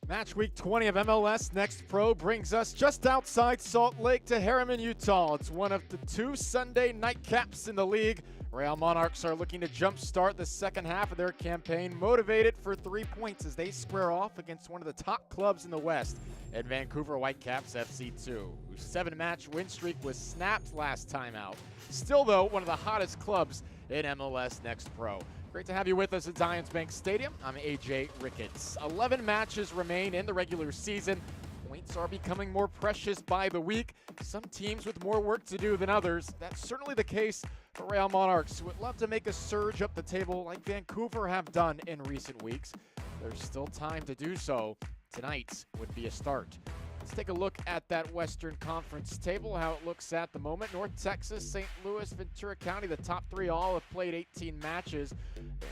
Match week 20 of MLS Next Pro brings us just outside Salt Lake to Harriman, Utah. It's one of the 2 Sunday nightcaps in the league. Real Monarchs are looking to jumpstart the second half of their campaign, motivated for 3 points as they square off against one of the top clubs in the West at Vancouver Whitecaps FC2, whose 7-match win streak was snapped last time out. Still, though, one of the hottest clubs in MLS Next Pro. Great to have you with us at Zions Bank Stadium. I'm AJ Ricketts. 11 matches remain in the regular season. Points are becoming more precious by the week. Some teams with more work to do than others. That's certainly the case for Real Monarchs, who would love to make a surge up the table like Vancouver have done in recent weeks. There's still time to do so. Tonight would be a start. Let's take a look at that Western Conference table, how it looks at the moment. North Texas, St. Louis, Ventura County, the top 3 all have played 18 matches.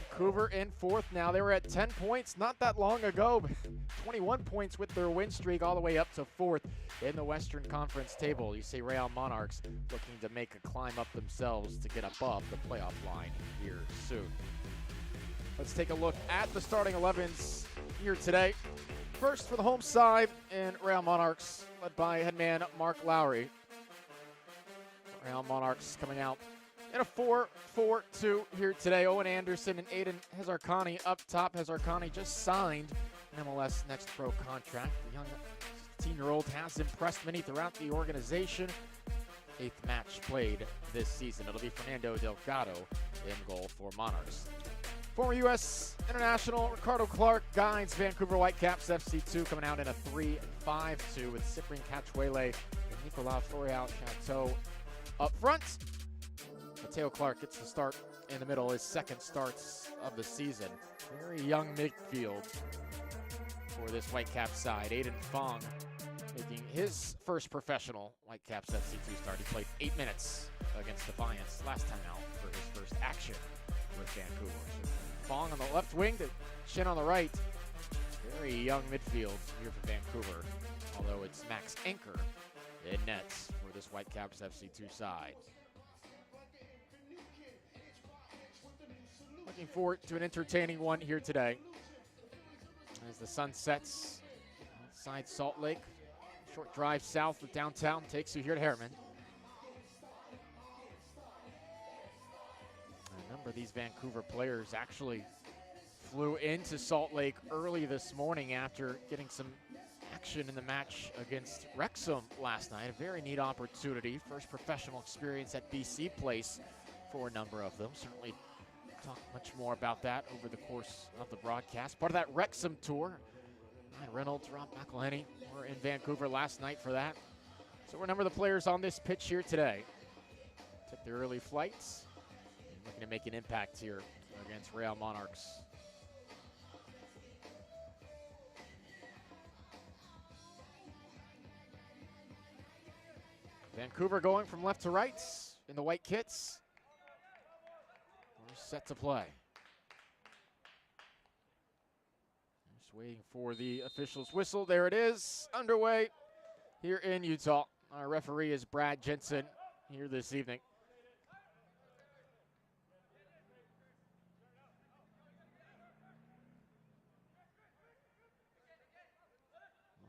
Vancouver in 4th now. They were at 10 points not that long ago, but 21 points with their win streak all the way up to 4th in the Western Conference table. You see Real Monarchs looking to make a climb up themselves to get above the playoff line here soon. Let's take a look at the starting 11s here today. First for the home side in Real Monarchs, led by headman Mark Lowry. Real Monarchs coming out in a 4-4-2 here today. Owen Anderson and Aiden Hazarkani up top. Hazarkani just signed an MLS Next Pro contract. The young 16-year-old has impressed many throughout the organization. 8th match played this season. It'll be Fernando Delgado in goal for Monarchs. Former U.S. international Ricardo Clark guides Vancouver Whitecaps FC2, coming out in a 3-5-2 with Cyprian Cachuele and Nicolas Florial Chateau up front. Mateo Clark gets the start in the middle, his second starts of the season. Very young midfield for this Whitecaps side. Aiden Fong making his first professional Whitecaps FC2 start. He played 8 minutes against Defiance last time out for his first action with Vancouver. So Fong on the left wing to Shin on the right. Very young midfield here for Vancouver, although it's Max Anchor in nets for this Whitecaps FC2 side. Looking forward to an entertaining one here today as the sun sets outside Salt Lake. Short drive south of downtown takes you here to Harriman. A number of these Vancouver players actually flew into Salt Lake early this morning after getting some action in the match against Wrexham last night. A very neat opportunity. First professional experience at BC Place for a number of them. Certainly talk much more about that over the course of the broadcast. Part of that Wrexham tour. Ryan Reynolds, Rob McElhenney were in Vancouver last night for that. So we're a number of the players on this pitch here today. Took their early flights. Looking to make an impact here against Real Monarchs. Vancouver going from left to right in the white kits. We're set to play. Just waiting for the official's whistle. There it is, underway here in Utah. Our referee is Brad Jensen here this evening.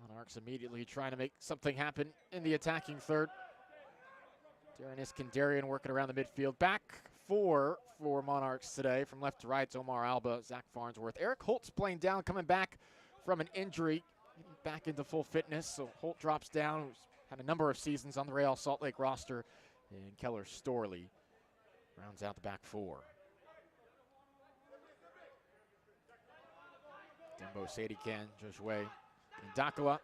Monarchs immediately trying to make something happen in the attacking third. Darren Iskandarian working around the midfield. Back four for Monarchs today from left to right. It's Omar Alba, Zach Farnsworth. Eric Holt's playing down, coming back from an injury, getting back into full fitness. So Holt drops down, who's had a number of seasons on the Real Salt Lake roster. And Keller Storley rounds out the back four. Dembo Sadikan, Joshua Ndakala.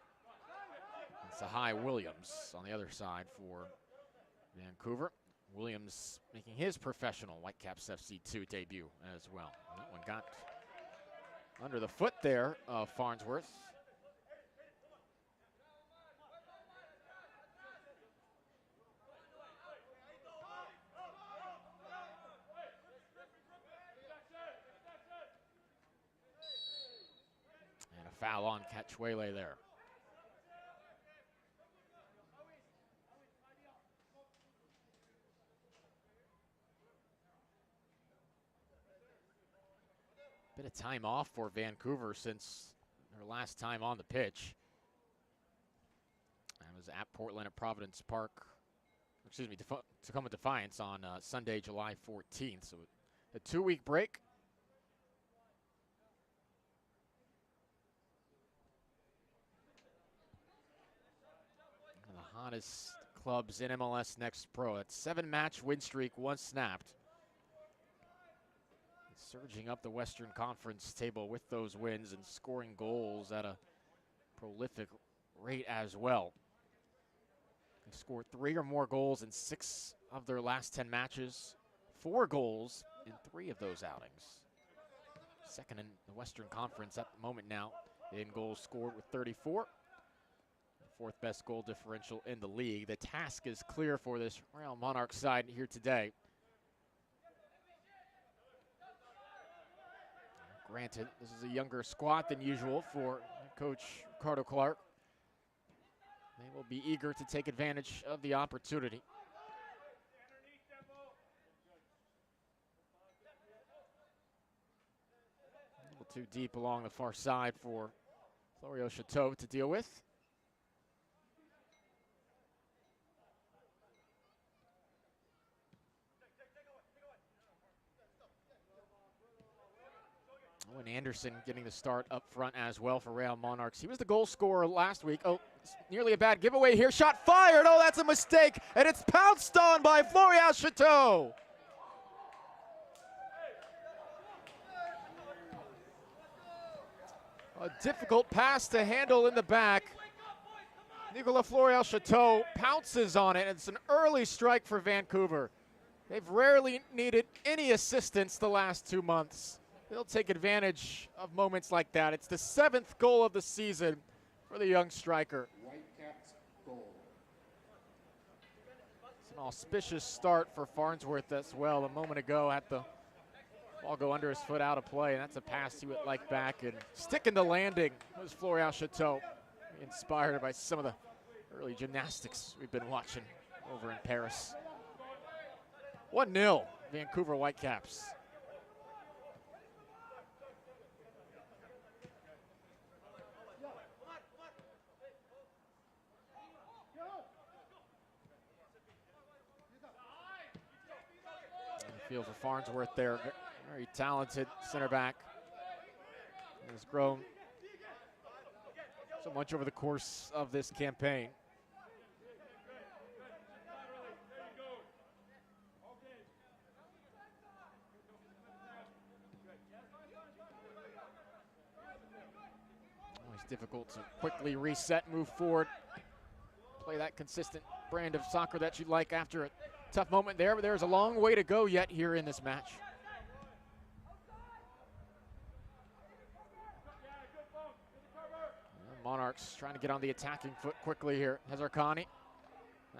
It's a high Williams on the other side for Vancouver. Williams making his professional Whitecaps FC2 debut as well. That one got under the foot there of Farnsworth. And a foul on Cachuele there. Bit of time off for Vancouver since their last time on the pitch. That was at Portland at Providence Park. Excuse me, Tacoma Defiance on Sunday, July 14th. So a 2-week break. One of the hottest clubs in MLS Next Pro. That 7-match win streak once snapped. Surging up the Western Conference table with those wins and scoring goals at a prolific rate as well. They've scored 3 or more goals in 6 of their last 10 matches, 4 goals in 3 of those outings. Second in the Western Conference at the moment now in goals scored with 34. The 4th best goal differential in the league. The task is clear for this Real Monarchs side here today. Granted, this is a younger squad than usual for Coach Ricardo Clark. They will be eager to take advantage of the opportunity. A little too deep along the far side for Florio Chateau to deal with. Oh, and Anderson getting the start up front as well for Real Monarchs. He was the goal scorer last week. Oh, nearly a bad giveaway here. Shot fired. Oh, that's a mistake. And it's pounced on by Florio Chateau. A difficult pass to handle in the back. Nicolas Florio Chateau pounces on it. It's an early strike for Vancouver. They've rarely needed any assistance the last 2 months. They'll take advantage of moments like that. It's the 7th goal of the season for the young striker. Whitecaps goal. It's an auspicious start for Farnsworth as well. A moment ago had the ball go under his foot out of play, and that's a pass he would like back. And sticking the landing was Florio Chateau, inspired by some of the early gymnastics we've been watching over in Paris. 1-0, Vancouver Whitecaps. Field for Farnsworth there, very talented center back. Has grown so much over the course of this campaign. Always difficult to quickly reset, move forward, play that consistent brand of soccer that you'd like after a tough moment there, but there's a long way to go yet here in this match. Monarchs trying to get on the attacking foot quickly here. Hazarkani.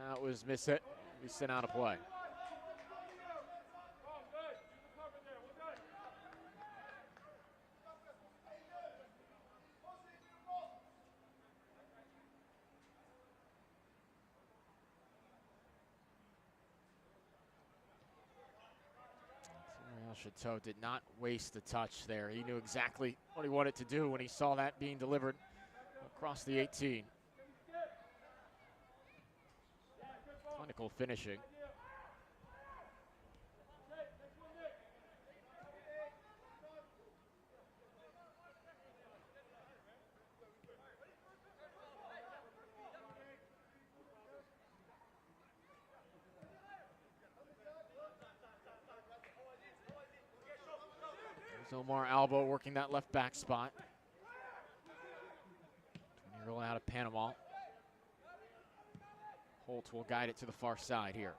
That was miss-hit. Be sent out of play. Chateau did not waste the touch there. He knew exactly what he wanted to do when he saw that being delivered across the 18. Clinical finishing. Omar Albo working that left back spot. 20-year-old out of Panama. Holt will guide it to the far side here.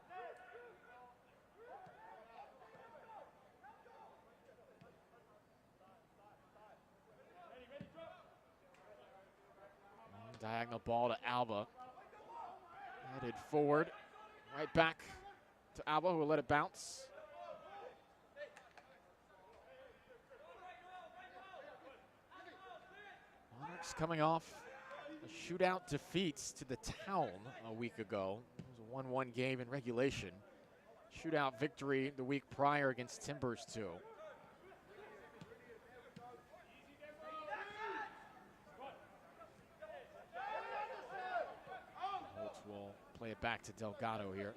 Diagonal ball to Alba. Headed forward. Right back to Alba, who will let it bounce. Monarchs coming off a shootout defeats to the Town a week ago. It was a 1-1 game in regulation. Shootout victory the week prior against Timbers 2. Play it back to Delgado here.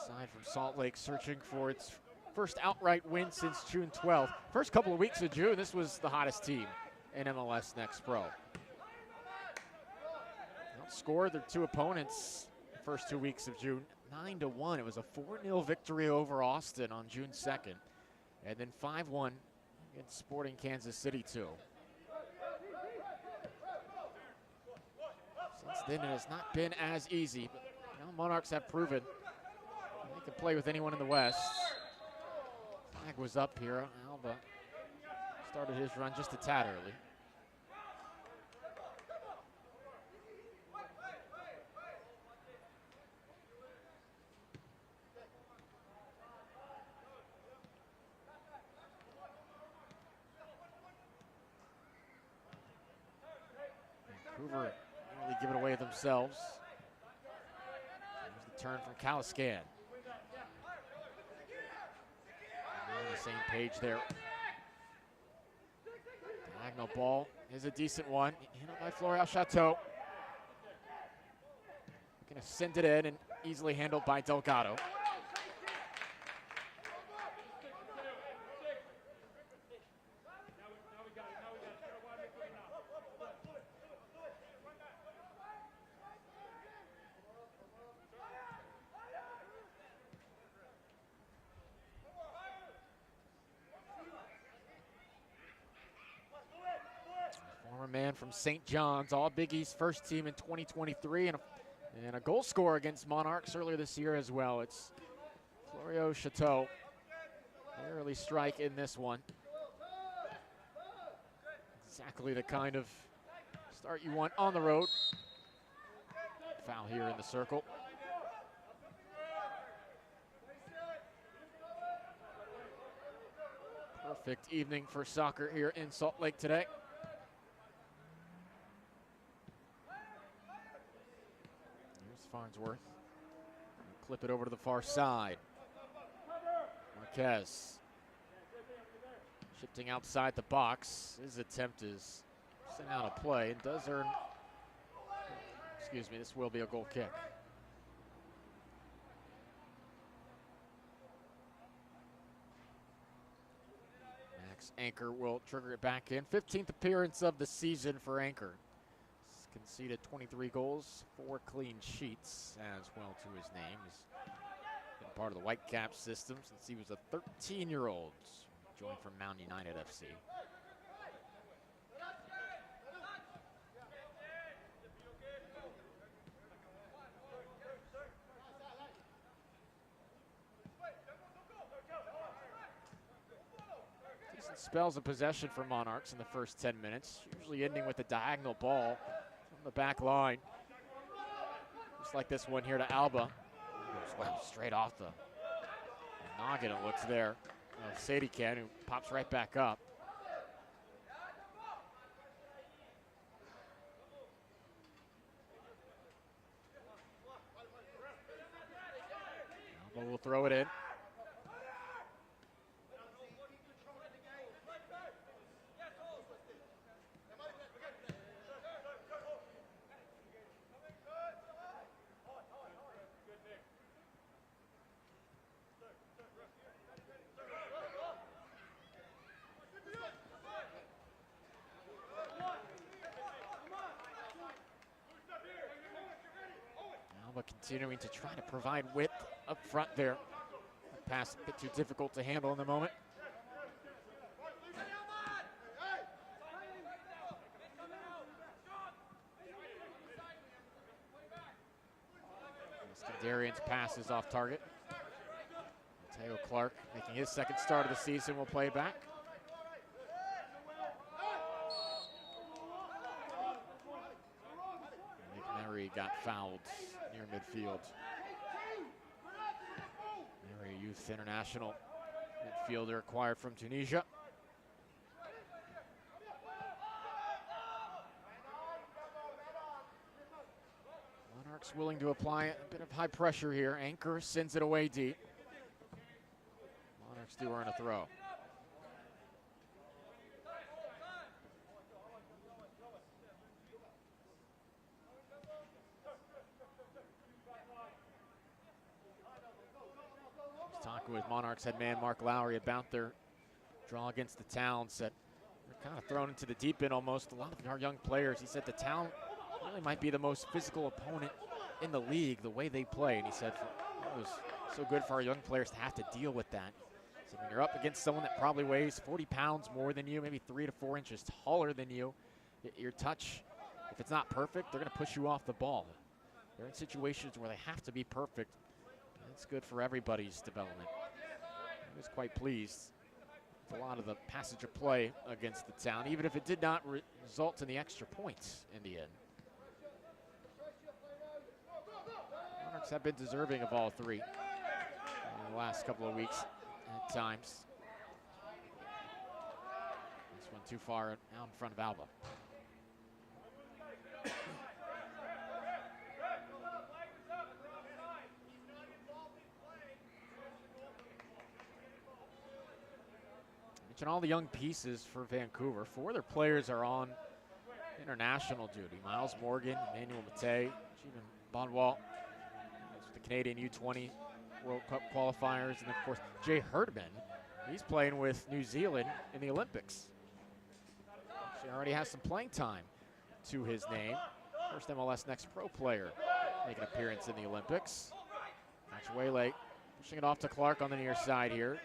Side from Salt Lake searching for its first outright win since June 12th. First couple of weeks of June, this was the hottest team in MLS Next Pro. Outscored their two opponents the first 2 weeks of June, 9-1. It was a 4-0 victory over Austin on June 2nd. And then 5-1 against Sporting Kansas City, too. Since then, it has not been as easy. But now Monarchs have proven they can play with anyone in the West. Flag was up here. Alba started his run just a tad early. Vancouver nearly give it away themselves. Here's the turn from Caliscan. On the same page there. Diagonal ball is a decent one. Handled by Florial Chateau. Gonna send it in and easily handled by Delgado. Man from St. John's, all Big East first team in 2023, and a goal scorer against Monarchs earlier this year as well. It's Florio Chateau. Early strike in this one. Exactly the kind of start you want on the road. Foul here in the circle. Perfect evening for soccer here in Salt Lake today. Farnsworth. Clip it over to the far side. Marquez. Shifting outside the box. His attempt is sent out of play and does earn, excuse me, this will be a goal kick. Max Anchor will trigger it back in. 15th appearance of the season for Anchor. Conceded 23 goals, 4 clean sheets as well to his name. He's been part of the Whitecaps system since he was a 13-year-old. Joined from Mount United FC. Decent spells of possession for Monarchs in the first 10 minutes, usually ending with a diagonal ball the back line. Just like this one here to Alba. Straight off the noggin, it looks there. Sadikan, who pops right back up. Alba will throw it in. Continuing to try to provide width up front there. The pass a bit too difficult to handle in the moment. Skandarian's pass is off target. Mateo Clark making his second start of the season will play back. McMurray got fouled near midfield. Mary, youth international midfielder acquired from Tunisia. Monarchs willing to apply a bit of high pressure here. Anchor sends it away deep. to earn a throw. Talking with Monarchs head man Mark Lowry about their draw against the Towns, that they're kind of thrown into the deep end almost. A lot of our young players, he said the Town really might be the most physical opponent in the league, the way they play. And he said it was so good for our young players to have to deal with that. So when you're up against someone that probably weighs 40 pounds more than you, maybe 3 to 4 inches taller than you, your touch, if it's not perfect, they're going to push you off the ball. They're in situations where they have to be perfect. It's good for everybody's development. I was quite pleased with a lot of the passage of play against the Town, even if it did not result in the extra points in the end. Monarchs have been deserving of all three in the last couple of weeks at times. This one too far out in front of Alba. All the young pieces for Vancouver. 4 of their players are on international duty. Miles Morgan, Emmanuel Matei, Stephen Bonwalt, the Canadian U20 World Cup qualifiers, and of course Jay Herdman. He's playing with New Zealand in the Olympics. He already has some playing time to his name. First MLS Next Pro player make an appearance in the Olympics. Catch Waylay pushing it off to Clark on the near side here.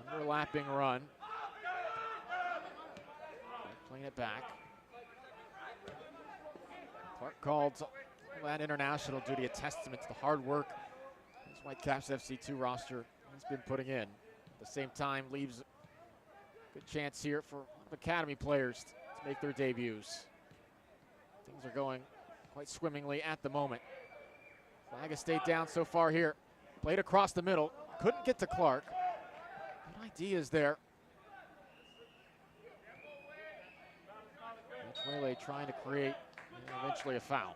Underlapping run. Playing it back. Clark called that international duty a testament to the hard work this Whitecaps FC2 roster has been putting in. At the same time, leaves a good chance here for academy players to make their debuts. Things are going quite swimmingly at the moment. Flag has stayed down so far here. Played across the middle. Couldn't get to Clark. Good ideas there. Waylay trying to create eventually a foul.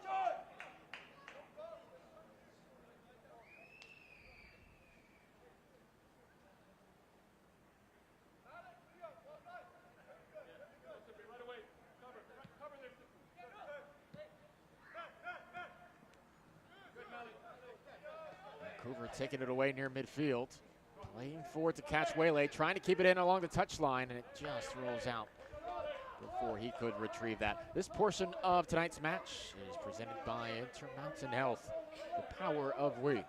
Vancouver taking it away near midfield. Playing forward to catch Waylay, trying to keep it in along the touchline, and it just rolls out before he could retrieve that. This portion of tonight's match is presented by Intermountain Health, the power of we. Only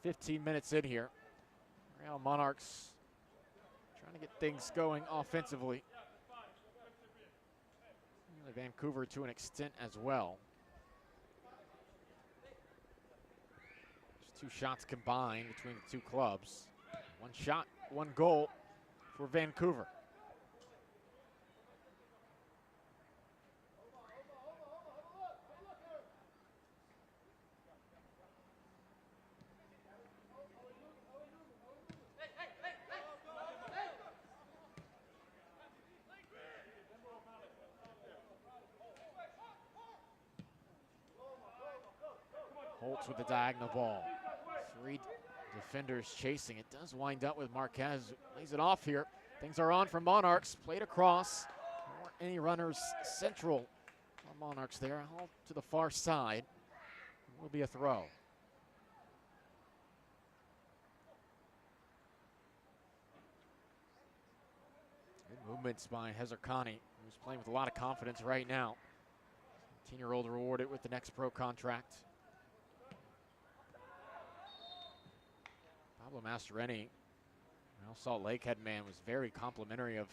15 minutes in here. Real Monarchs trying to get things going offensively. Vancouver to an extent as well. Just 2 shots combined between the 2 clubs. 1 shot, 1 goal for Vancouver. Holtz with the diagonal ball. 3 defenders chasing. It does wind up with Marquez. Lays it off here. Things are on for Monarchs. Played across. There weren't any runners central on Monarchs there. All to the far side. It will be a throw. Good movements by Hezarkhani, who's playing with a lot of confidence right now. 18-year-old rewarded with the Next Pro contract. Pablo Mastroeni, Real Salt Lake head man, was very complimentary of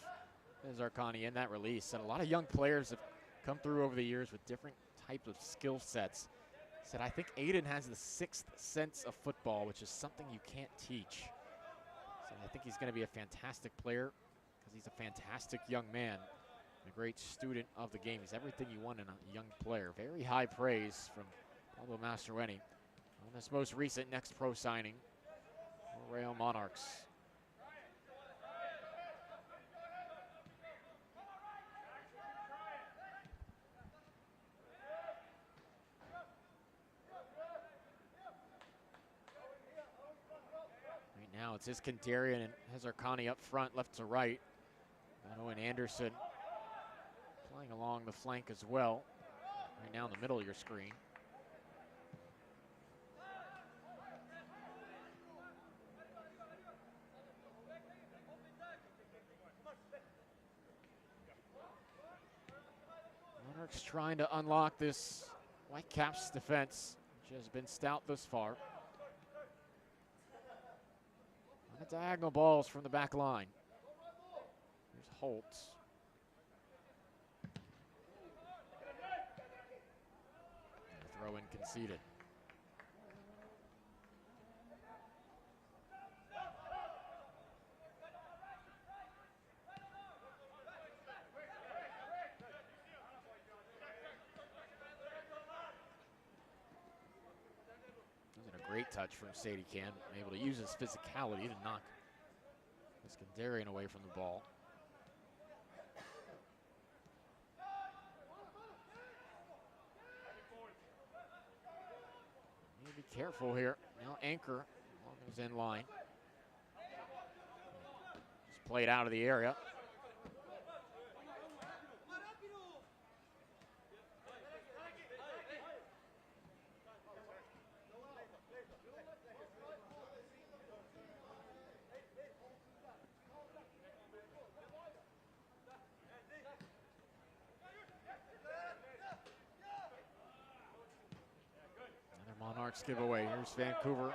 Hezarkhani in that release. And a lot of young players have come through over the years with different types of skill sets. He said, I think Aiden has the 6th sense of football, which is something you can't teach. So I think he's going to be a fantastic player because he's a fantastic young man, a great student of the game. He's everything you want in a young player. Very high praise from Pablo Mastroeni on this most recent Next Pro signing for Real Monarchs. it's Iskandarian and Hezarkhani up front, left to right. And Anderson playing along the flank as well. Right now in the middle of your screen. Monarchs trying to unlock this Whitecaps defense, which has been stout thus far. On the diagonal balls from the back line. Here's Holtz. Throw in conceded. Great touch from Sadie Can, able to use his physicality to knock Iskandarian away from the ball. Need to be careful here. Now Anchor is in line. Just played out of the area. Monarchs giveaway. Here's Vancouver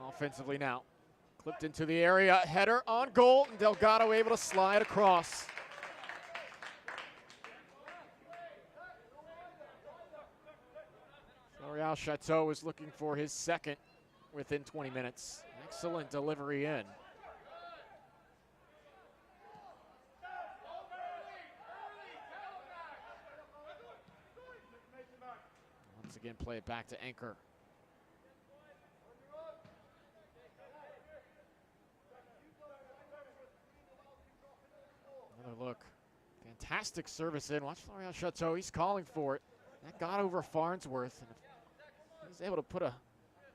offensively now. Clipped into the area, header on goal, and Delgado able to slide across. L'Oreal Chateau is looking for his second within 20 minutes. Excellent delivery in. Again, play it back to Anchor. Another look. Fantastic service in. Watch L'Oreal Chateau. He's calling for it. That got over Farnsworth. And he's able to put a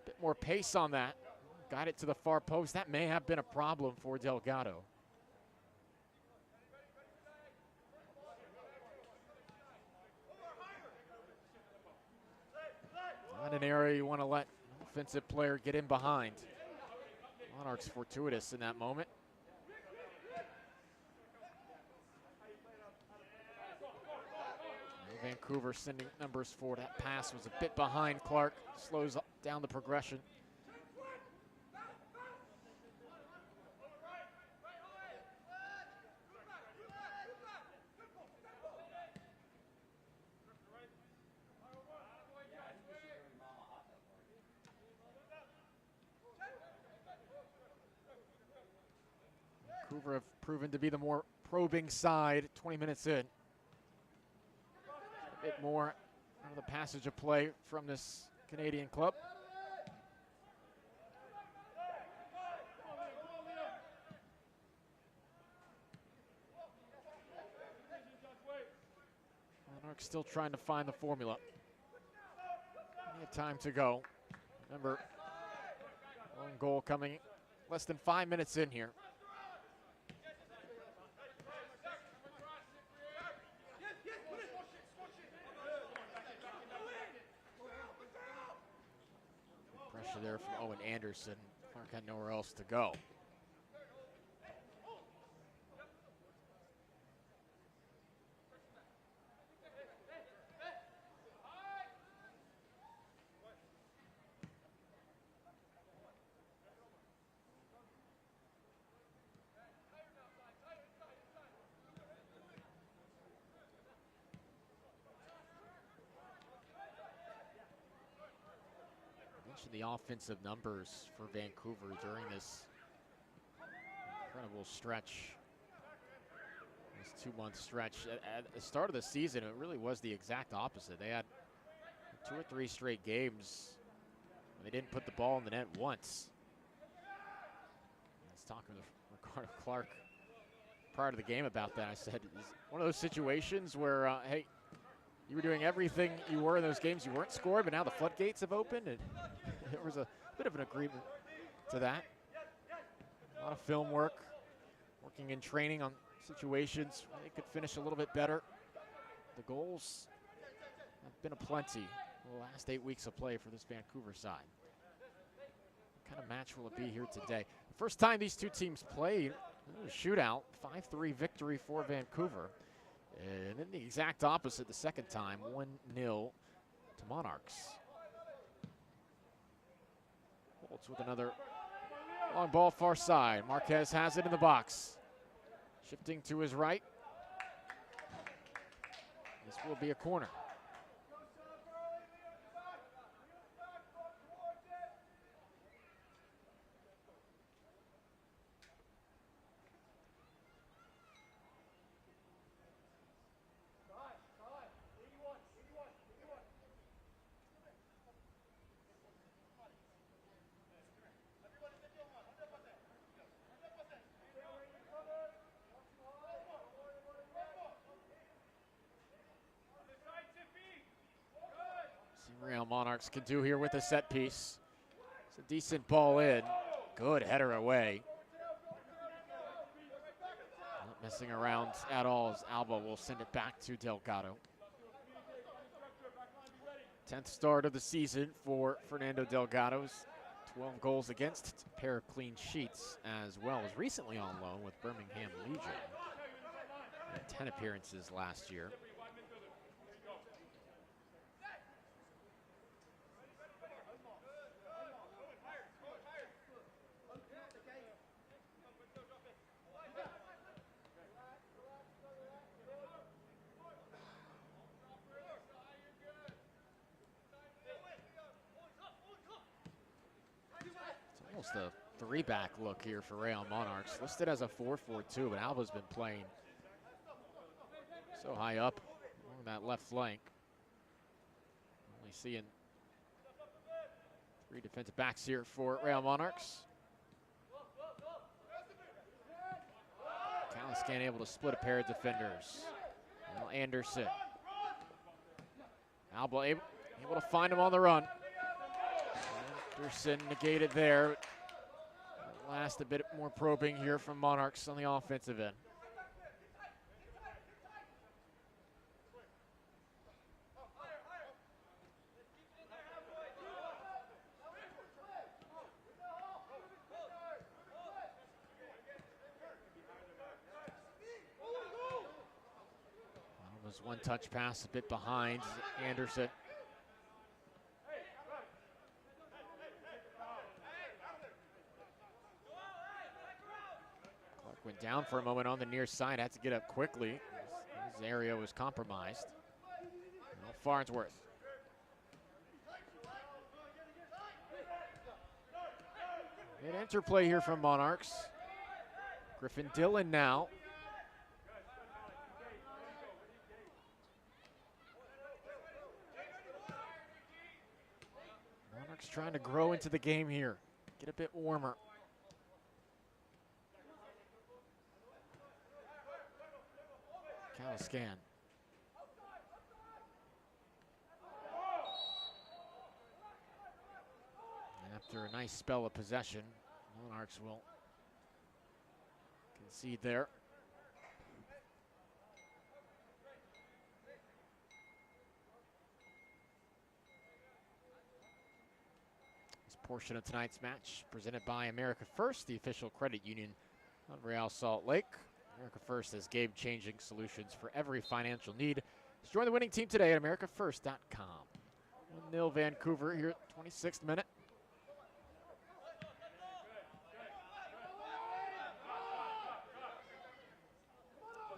bit more pace on that. Got it to the far post. That may have been a problem for Delgado. Not an area you want to let an offensive player get in behind. Monarchs fortuitous in that moment. Vancouver sending numbers forward. That pass was a bit behind Clark. Slows down the progression. Vancouver have proven to be the more probing side 20 minutes in. A bit more out of the passage of play from this Canadian club. Monarchs still trying to find the formula. Plenty of time to go. Remember, one goal coming less than 5 minutes in here. Pressure there from Owen Anderson. Clark had nowhere else to go. The offensive numbers for Vancouver during this incredible stretch, this 2-month stretch. At the start of the season, it really was the exact opposite. They had 2 or 3 straight games when they didn't put the ball in the net once. I was talking to Ricardo Clark prior to the game about that. I said, it's one of those situations where, hey, you were doing everything you were in those games you weren't scoring, but now the floodgates have opened, and there was a bit of an agreement to that. A lot of film work, working in training on situations where they could finish a little bit better. The goals have been aplenty the last 8 weeks of play for this Vancouver side. What kind of match will it be here today? First time these two teams played, a shootout, 5-3 victory for Vancouver. And then the exact opposite the second time, 1-0 to Monarchs. Holtz with another long ball far side. Marquez has it in the box. Shifting to his right. This will be a corner. Real Monarchs can do here with a set piece. It's a decent ball in. Good header away. Not messing around at all as Alba will send it back to Delgado. 10th start of the season for Fernando Delgado's. 12 goals against, a pair of clean sheets, as well as recently on loan with Birmingham Legion. 10 appearances last year. Almost a 3-back look here for Real Monarchs. Listed as a 4-4-2, but Alba's been playing so high up along that left flank. Only seeing 3 defensive backs here for Real Monarchs. Caliscan able to split a pair of defenders. Now Anderson. Alba able to find him on the run. Anderson negated there. Last a bit more probing here from Monarchs on the offensive end. Almost one touch pass, a bit behind Anderson. Went down for a moment on the near side, had to get up quickly. His area was compromised. Well, Farnsworth. Good interplay here from Monarchs. Griffin Dillon now. Monarchs trying to grow into the game here, get a bit warmer. Caliscan. After a nice spell of possession, Monarchs will concede there. This portion of tonight's match presented by America First, the official credit union of Real Salt Lake. America First has game-changing solutions for every financial need. Let's join the winning team today at americafirst.com. 1-0 Vancouver here at 26th minute.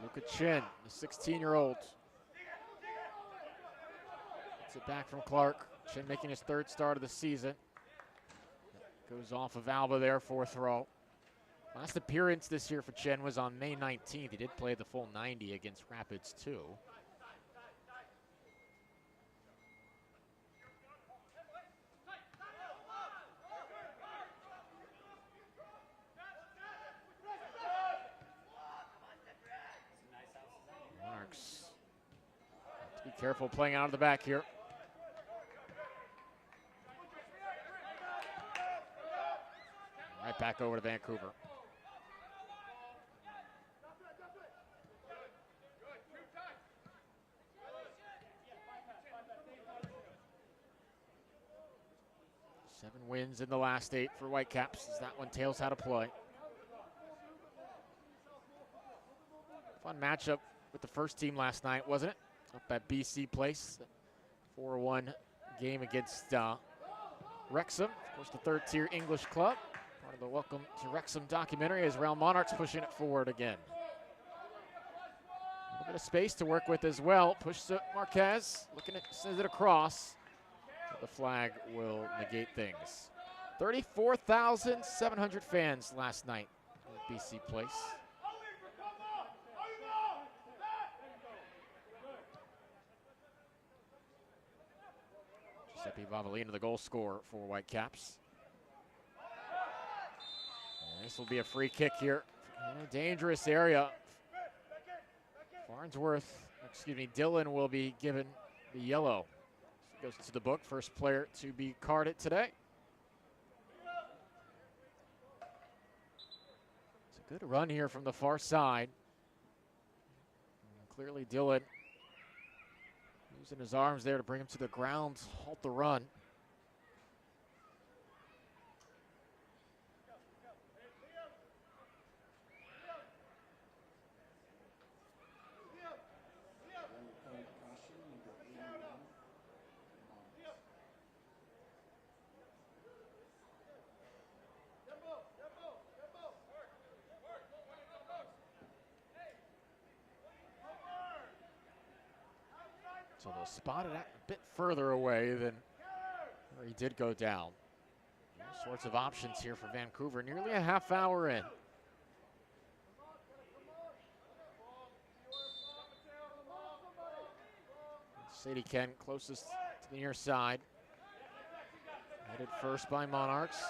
Luka Chin, the 16-year-old. Gets it back from Clark. Chin making his 3rd start of the season. Goes off of Alba there, 4th row. Last appearance this year for Chen was on May 19th. He did play the full 90 against Rapids 2. Monarchs. Be careful playing out of the back here. Right back over to Vancouver. 7 wins in the last 8 for Whitecaps as that one tails how to play. Fun matchup with the first team last night, wasn't it? Up at BC Place, 4-1 game against Wrexham. Of course, the third-tier English club. Part of the Welcome to Wrexham documentary as Real Monarchs pushing it forward again. A little bit of space to work with as well. Push to Marquez, looking at, sends it across. But the flag will negate things. 34,700 fans last night at BC Place. Giuseppe Vavolino, the goal scorer for Whitecaps. And this will be a free kick here in a dangerous area. Dillon will be given the yellow. So goes to the book, first player to be carded today. It's a good run here from the far side. And clearly Dillon using his arms there to bring him to the ground, halt the run. So they'll spot it a bit further away than where he did go down. All sorts of options here for Vancouver, nearly a half hour in. Sadie Ken closest to the near side. Headed first by Monarchs.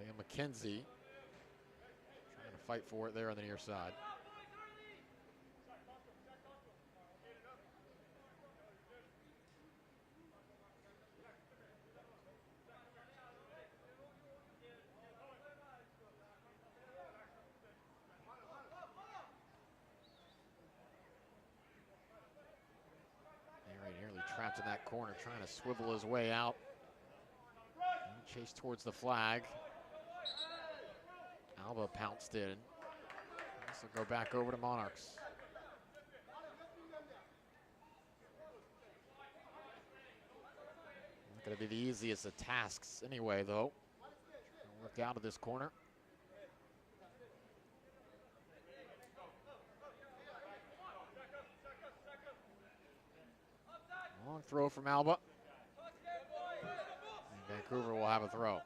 Liam McKenzie trying to fight for it there on the near side. Trapped in that corner, trying to swivel his way out. And chase towards the flag. Alba pounced in. This will go back over to Monarchs. Not going to be the easiest of tasks anyway, though. Work out of this corner. Long throw from Alba. And Vancouver will have a throw.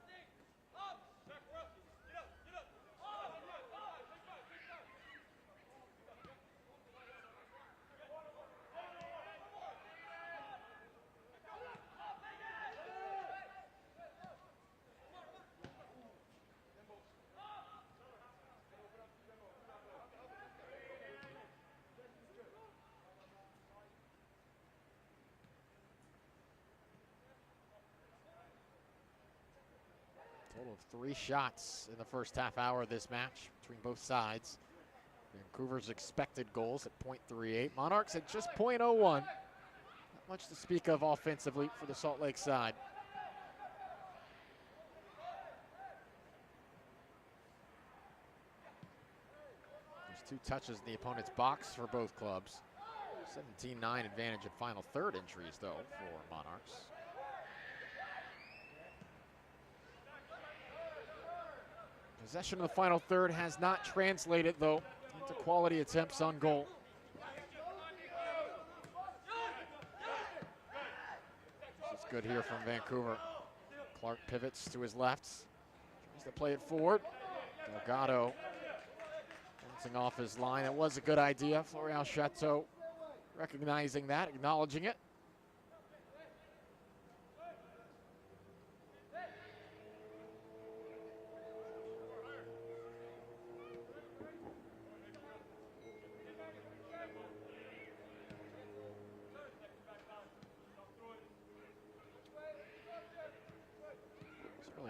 Total of 3 shots in the first half hour of this match between both sides. Vancouver's expected goals at .38. Monarchs at just .01. Not much to speak of offensively for the Salt Lake side. There's 2 touches in the opponent's box for both clubs. 17-9 advantage of final third entries, though, for Monarchs. Possession of the final third has not translated, though, into quality attempts on goal. This is good here from Vancouver. Clark pivots to his left. Tries to play it forward. Delgado bouncing off his line. It was a good idea. Florial Chateau recognizing that, acknowledging it.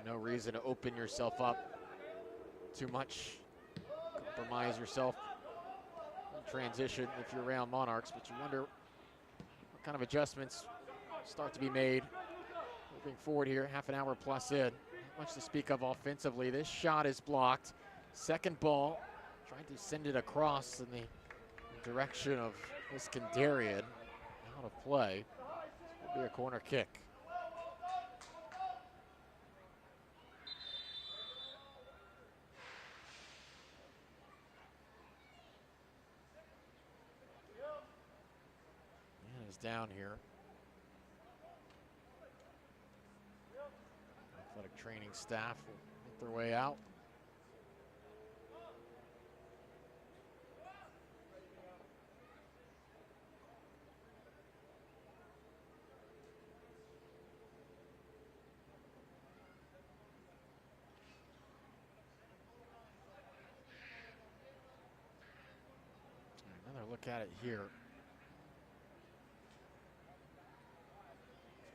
No reason to open yourself up too much, compromise yourself in transition if you're around Monarchs, but you wonder what kind of adjustments start to be made. Moving forward here, half an hour plus in. Not much to speak of offensively. This shot is blocked. Second ball, trying to send it across in the direction of Iskandarian. Out of play. This will be a corner kick. And he's down here. Athletic training staff will make their way out. Another look at it here.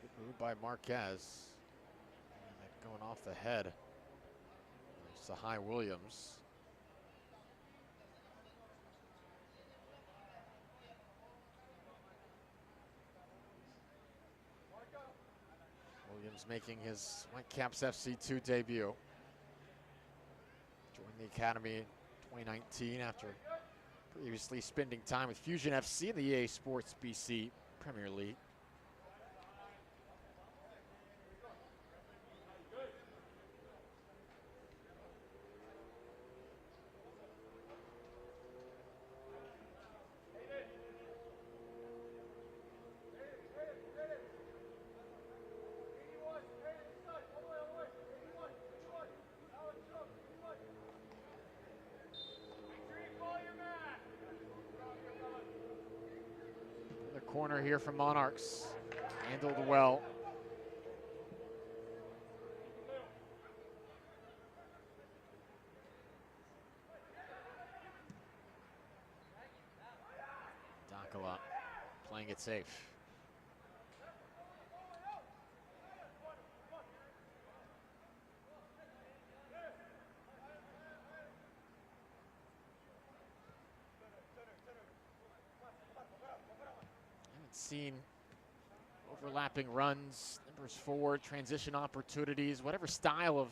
Good move by Marquez. Going off the head. Sahai Williams. Williams making his Whitecaps FC2 debut. Joined the academy in 2019 after previously spending time with Fusion FC in the EA Sports BC Premier League. Corner here from Monarchs, handled well. Dakala playing it safe. Seen overlapping runs, numbers forward, transition opportunities, whatever style of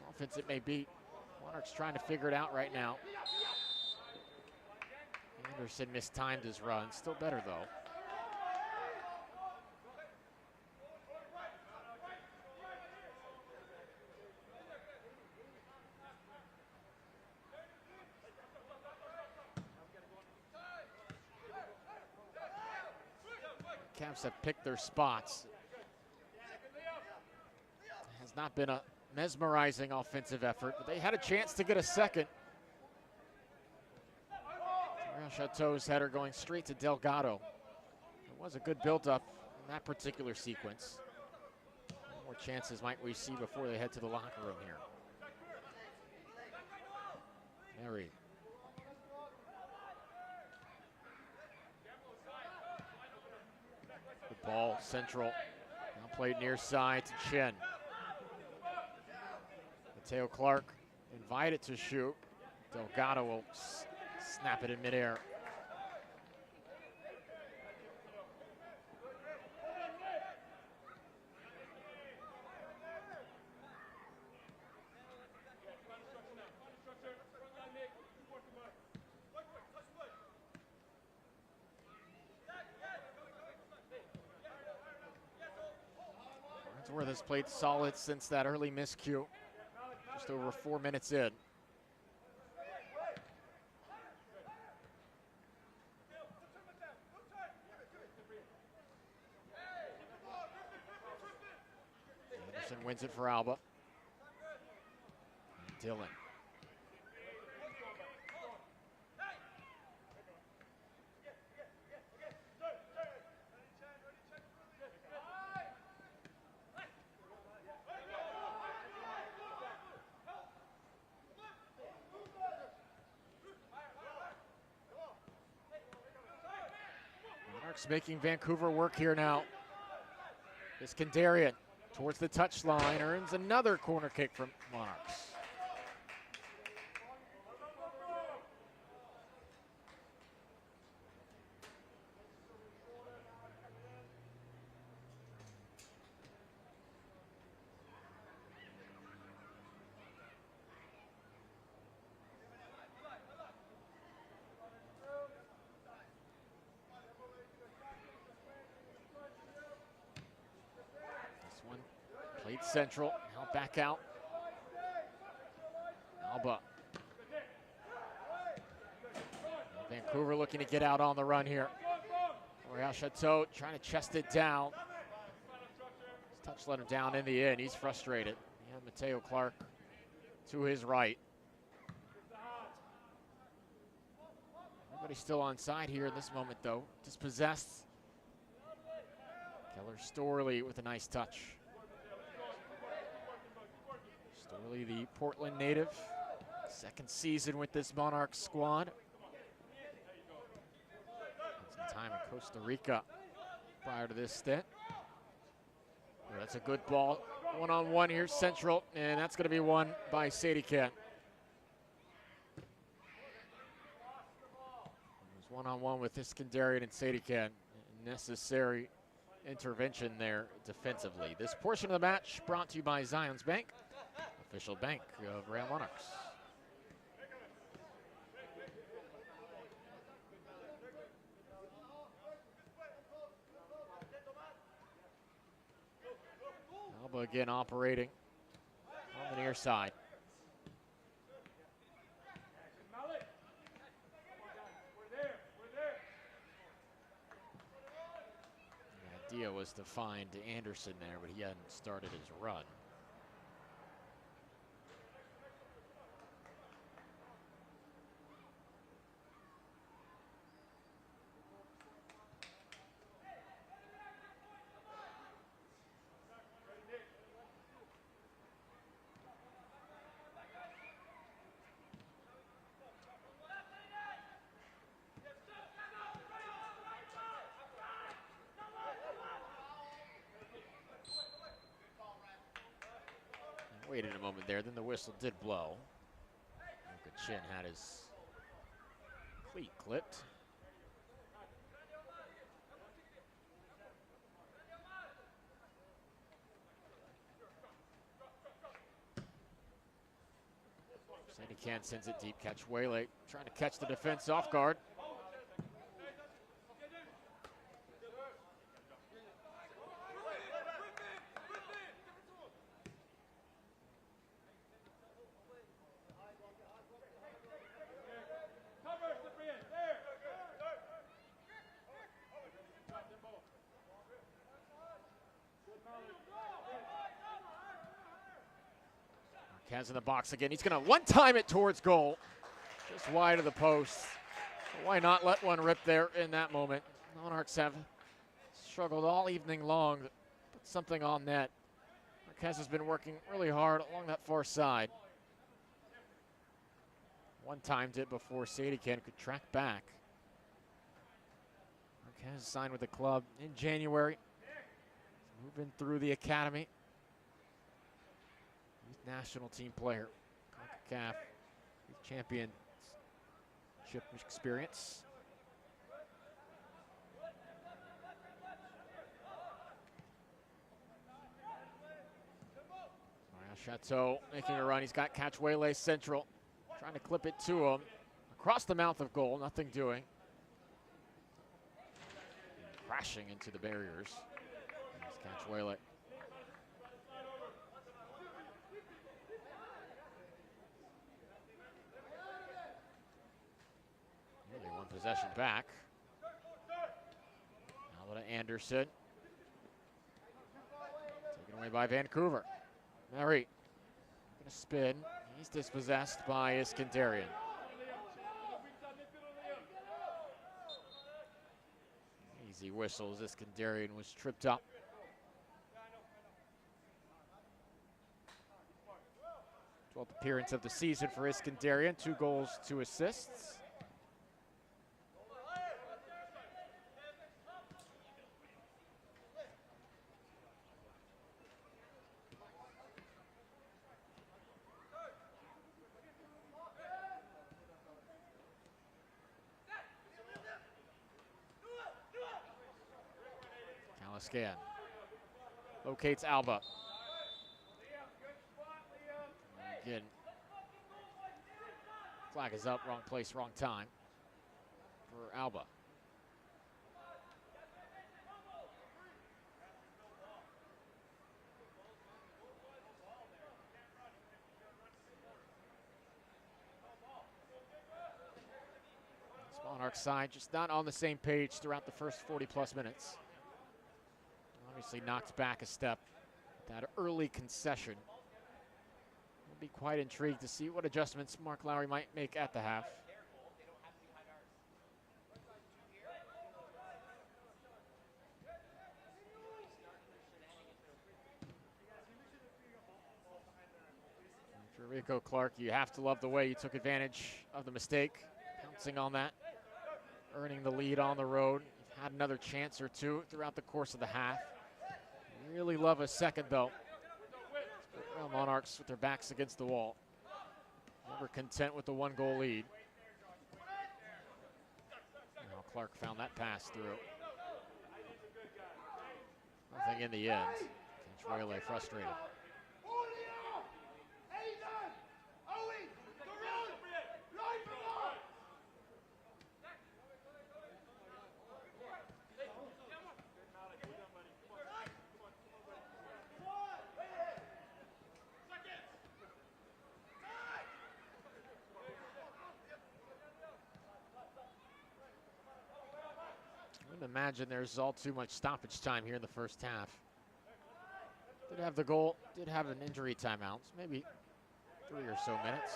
offense it may be. Monarchs trying to figure it out right now. Anderson mistimed his run, still better though. Caps have picked their spots. It has not been a mesmerizing offensive effort, but they had a chance to get a second. Chateau's header going straight to Delgado. It was a good build-up in that particular sequence. What more chances might we see before they head to the locker room here? Mary. The ball central. Now played near side to Chen. Mateo Clark invited to shoot. Delgado will snap it in midair. Where has played solid since that early miscue, just over 4 minutes in. Anderson wins it for Alba. And Dillon. Making Vancouver work here now. Iskandarian towards the touchline, earns another corner kick from Monarchs. Lead Central, now back out. Alba. Vancouver looking to get out on the run here. Royal Chateau trying to chest it down. His touch let him down in the end. He's frustrated. And Mateo Clark to his right. Everybody's still on side here in this moment, though. Dispossessed. Keller Storley with a nice touch. Storley, the Portland native. Second season with this Monarchs squad. Had some time in Costa Rica prior to this stint. Oh, that's a good ball. One-on-one here, Central, and that's going to be won by Sadikan. One-on-one with Iskandarian and Sadikan. Necessary intervention there defensively. This portion of the match brought to you by Zions Bank, official bank of Real Monarchs. Alba again operating on the near side. The idea was to find Anderson there, but he hadn't started his run. Waited a moment there, then the whistle did blow. Chin had his cleat clipped. Sadikan sends it deep, catch Waylay, trying to catch the defense off guard. Marquez in the box again. He's going to one-time it towards goal. Just wide of the post. Why not let one rip there in that moment? Monarchs have struggled all evening long to put something on net. Marquez has been working really hard along that far side. One-timed it before Sadikan could track back. Marquez signed with the club in January. Moving through the academy. Youth national team player. CONCACAF championship experience. Chateau making a run. He's got catch Waylay Central. Trying to clip it to him. Across the mouth of goal. Nothing doing. Crashing into the barriers. Catch Waylay. Really one possession back. Now to Anderson. Taken away by Vancouver. Mary gonna spin. He's dispossessed by Iskandarian. Easy whistles. Iskandarian was tripped up. 12th appearance of the season for Iskandarian. 2 goals, 2 assists. Calascan locates Alba. Again, flag is up, wrong place, wrong time for Alba. Monarch side just not on the same page throughout the first 40-plus minutes. Obviously knocked back a step. That early concession. We'll be quite intrigued to see what adjustments Mark Lowry might make at the half. Rico Clark, you have to love the way you took advantage of the mistake, pouncing on that, earning the lead on the road. You've had another chance or two throughout the course of the half. Really love a second, though. Well, Monarchs with their backs against the wall. Never content with the one-goal lead. Now Clark found that pass through. Nothing in the end. Conchuele frustrated. I wouldn't imagine there's all too much stoppage time here in the first half. Did have the goal, did have an injury timeout, maybe 3 or so minutes.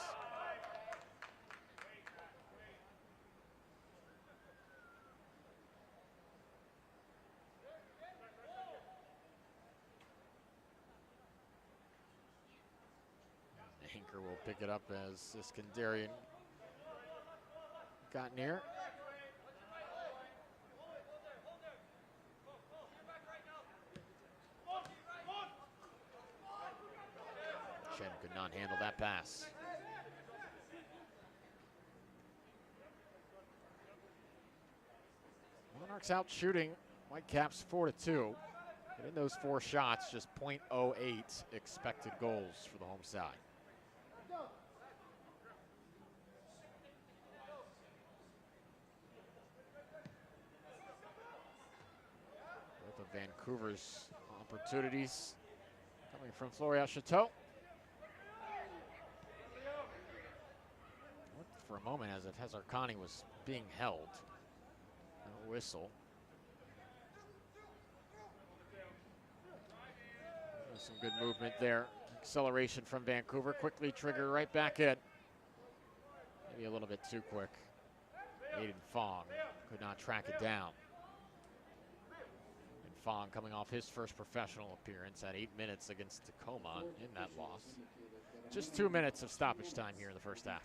Anchor will pick it up as Iskandarian got near. Chen could not handle that pass. Monarchs out shooting Whitecaps 4-2. But in those 4 shots, just .08 expected goals for the home side. Both of Vancouver's opportunities coming from Florian Shootout. For a moment as if Hezarkhani was being held. No whistle. There's some good movement there. Acceleration from Vancouver. Quickly trigger right back in. Maybe a little bit too quick. Aiden Fong could not track it down. And Fong coming off his first professional appearance at 8 minutes against Tacoma in that loss. Just 2 minutes of stoppage time here in the first half.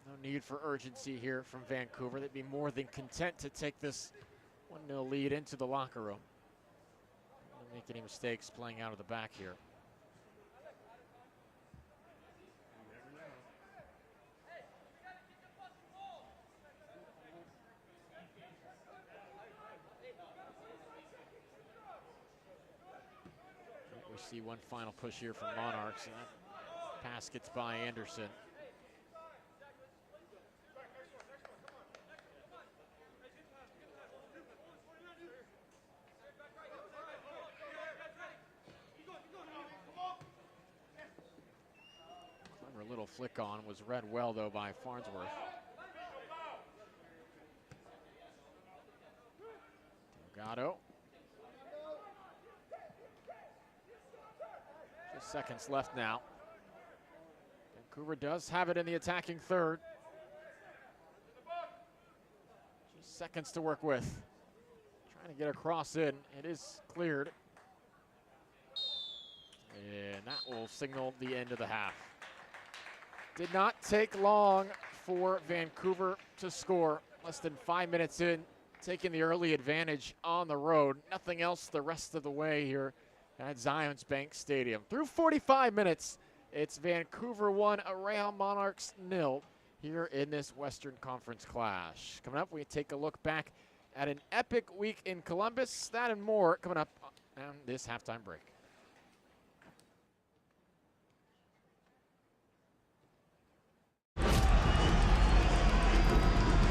No need for urgency here from Vancouver. They'd be more than content to take this 1-0 lead into the locker room. Don't make any mistakes playing out of the back here. We see one final push here from Monarchs, and that pass gets by Anderson. Little flick on was read well though by Farnsworth. Delgado. Just seconds left now. Vancouver does have it in the attacking third. Just seconds to work with. Trying to get a cross in. It is cleared. And that will signal the end of the half. Did not take long for Vancouver to score. Less than 5 minutes in, taking the early advantage on the road. Nothing else the rest of the way here at Zions Bank Stadium. Through 45 minutes, it's Vancouver 1, Real Monarchs 0 here in this Western Conference clash. Coming up, we take a look back at an epic week in Columbus. That and more coming up on this halftime break.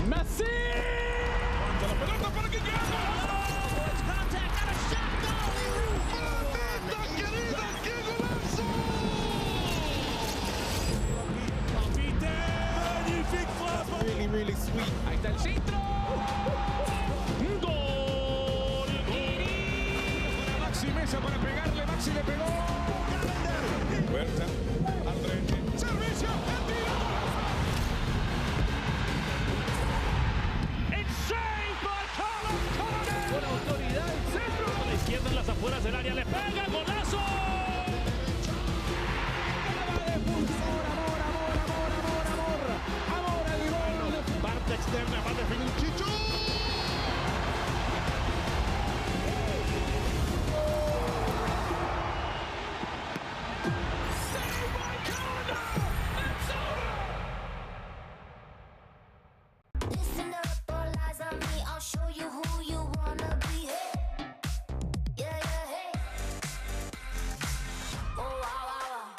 Messi! Really sweet. Ahí está el centro. Gol. Maxi Mesa para pegarle. Maxi le pegó. Huerta. André. Servicio. It's saved by Carlos Corner. Con autoridad. Centro. A la izquierda en las afueras del área. Le pega. Golazo. Externa, va a definir Chicho. Listen up, all eyes on me. I'll show you who you wanna be. Yeah, hey. Oh, wow.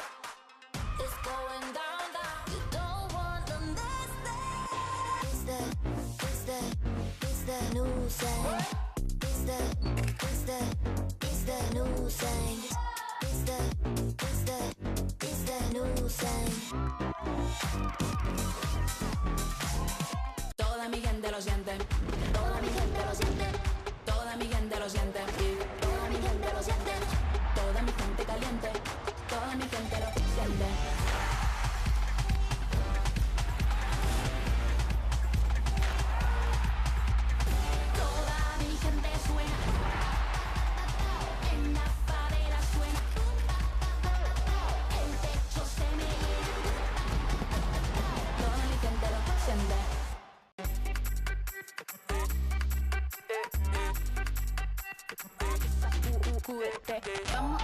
It's going down. You don't want to miss that. It's the new sound. It's the new sound. It's the new sound. Toda mi gente lo siente. Toda mi gente lo siente. Toda mi gente lo siente. Toda mi gente lo siente. Toda mi gente caliente. Toda mi gente lo siente. Vamos,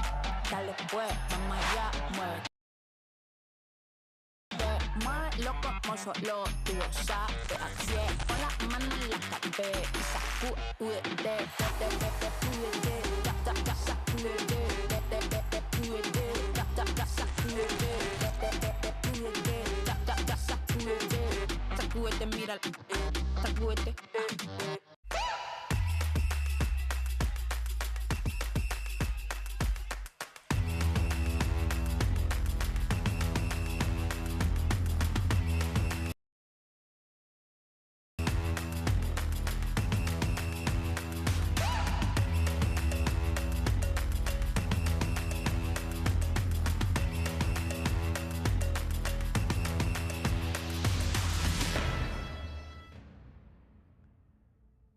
dale pues, vamos allá, mueve. Más loco, como solo tú lo sabes. Así es, con las manos en la cabeza. Sacúdete, sacúdete, mira, sacúdete.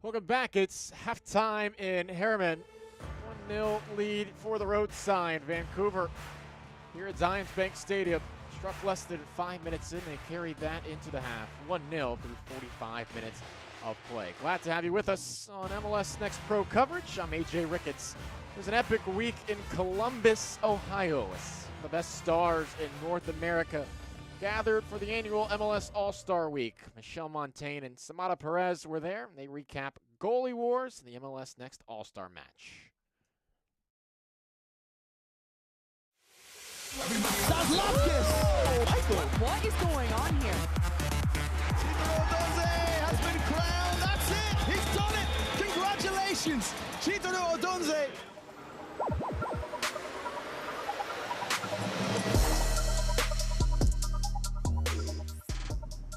Welcome back. It's halftime in Harriman. 1-0 lead for the road side. Vancouver here at Zions Bank Stadium. Struck less than 5 minutes in. They carried that into the half. 1-0 through 45 minutes of play. Glad to have you with us on MLS Next Pro coverage. I'm AJ Ricketts. It was an epic week in Columbus, Ohio. As the best stars in North America gathered for the annual MLS All-Star Week. Michelle Montaigne and Samata Perez were there. They recap goalie wars in the MLS Next All-Star match. What is going on here? Chito Odunze has been crowned. That's it. He's done it. Congratulations, Chito Odunze.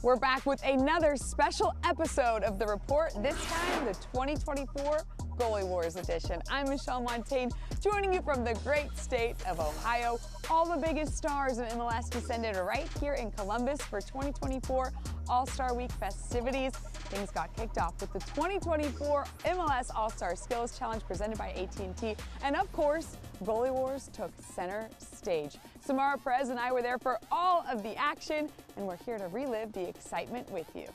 We're back with another special episode of The Report, this time the 2024 Goalie Wars edition. I'm Michelle Montaigne, joining you from the great state of Ohio. All the biggest stars in MLS descended right here in Columbus for 2024 All-Star Week festivities. Things got kicked off with the 2024 MLS All-Star Skills Challenge presented by AT&T. And of course, Goalie Wars took center stage. Samara Perez and I were there for all of the action, and we're here to relive the excitement with you.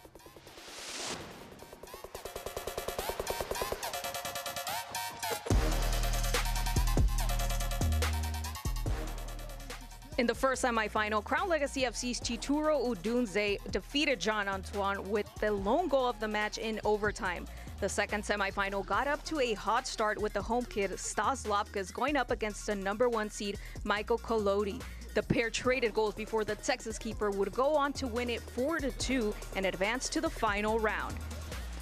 In the first semifinal, Crown Legacy FC's Chituro Udunze defeated John Antoine with the lone goal of the match in overtime. The second semifinal got up to a hot start with the home kid Stas Lopkes going up against the #1 seed Michael Kolodi. The pair traded goals before the Texas keeper would go on to win it 4-2 and advance to the final round.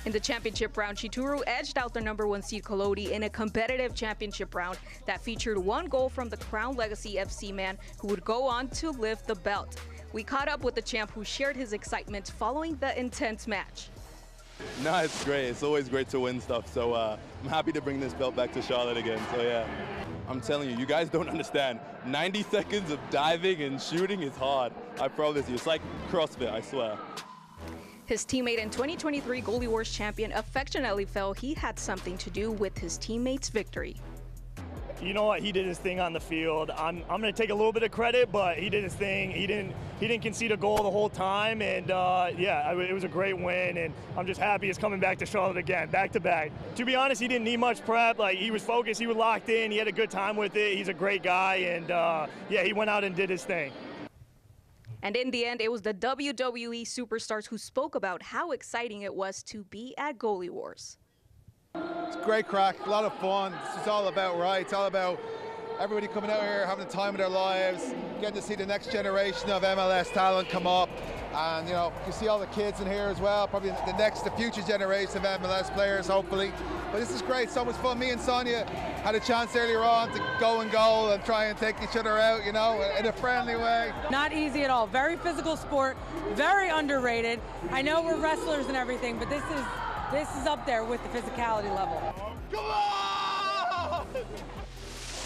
In the championship round, Chituru edged out the #1 seed Kolodi in a competitive championship round that featured one goal from the Crown Legacy FC man who would go on to lift the belt. We caught up with the champ who shared his excitement following the intense match. No, it's great. It's always great to win stuff. So I'm happy to bring this belt back to Charlotte again. So yeah, I'm telling you, you guys don't understand. 90 seconds of diving and shooting is hard. I promise you. It's like CrossFit, I swear. His teammate and 2023 Goalie Wars champion affectionately felt he had something to do with his teammates' victory. You know what? He did his thing on the field. I'm going to take a little bit of credit, but he did his thing. He didn't concede a goal the whole time, and yeah, it was a great win. And I'm just happy he's coming back to Charlotte again, back to back. To be honest, he didn't need much prep. Like, he was focused, he was locked in, he had a good time with it. He's a great guy, and yeah, he went out and did his thing. And in the end, it was the WWE superstars who spoke about how exciting it was to be at Goalie Wars. It's a great crack, a lot of fun. It's all about right. It's all about everybody coming out here, having the time of their lives, getting to see the next generation of MLS talent come up. And, you know, you see all the kids in here as well, probably the future generation of MLS players, hopefully. But this is great, so much fun. Me and Sonia had a chance earlier on to go and goal and try and take each other out, you know, in a friendly way. Not easy at all. Very physical sport, very underrated. I know we're wrestlers and everything, but this is up there with the physicality level. Come on!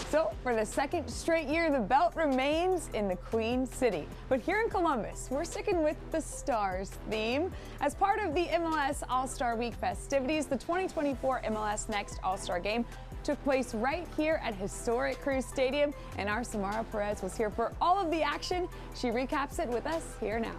So, for the second straight year, the belt remains in the Queen City. But here in Columbus, we're sticking with the Stars theme. As part of the MLS All-Star Week festivities, the 2024 MLS Next All-Star Game took place right here at historic Cruz Stadium, and our Samara Perez was here for all of the action. She recaps it with us here now.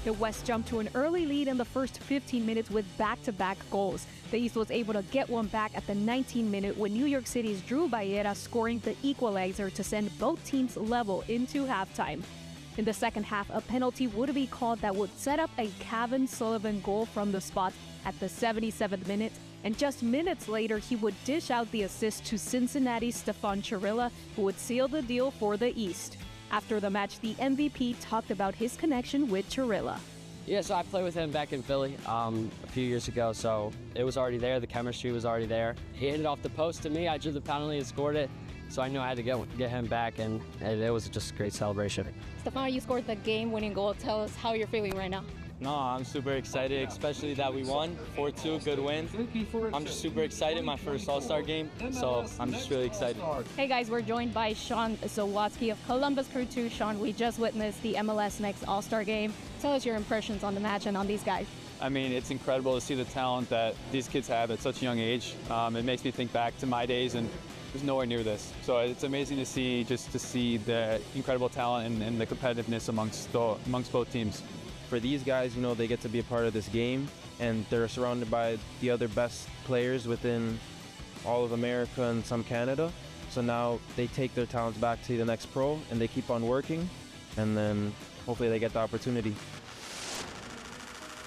The West jumped to an early lead in the first 15 minutes with back-to-back goals. The East was able to get one back at the 19th minute with New York City's Drew Baera scoring the equalizer to send both teams level into halftime. In the second half, a penalty would be called that would set up a Kevin Sullivan goal from the spot at the 77th minute, and just minutes later, he would dish out the assist to Cincinnati's Stefan Chirilla, who would seal the deal for the East. After the match, the MVP talked about his connection with Chirilla. Yeah, so I played with him back in Philly a few years ago, so it was already there. The chemistry was already there. He hit it off the post to me. I drew the penalty and scored it, so I knew I had to get him back, and it was just a great celebration. Stefan, you scored the game-winning goal. Tell us how you're feeling right now. No, I'm super excited, especially that we won 4-2, good win. I'm just super excited, my first All-Star game, so I'm just really excited. Hey guys, we're joined by Sean Zawatsky of Columbus Crew 2. Sean, we just witnessed the MLS Next All-Star Game. Tell us your impressions on the match and on these guys. I mean, it's incredible to see the talent that these kids have at such a young age. It makes me think back to my days, and there's nowhere near this. So it's amazing to see, the incredible talent and the competitiveness amongst both teams. For these guys, you know, they get to be a part of this game, and they're surrounded by the other best players within all of America and some Canada. So now they take their talents back to the next pro, and they keep on working, and then hopefully they get the opportunity.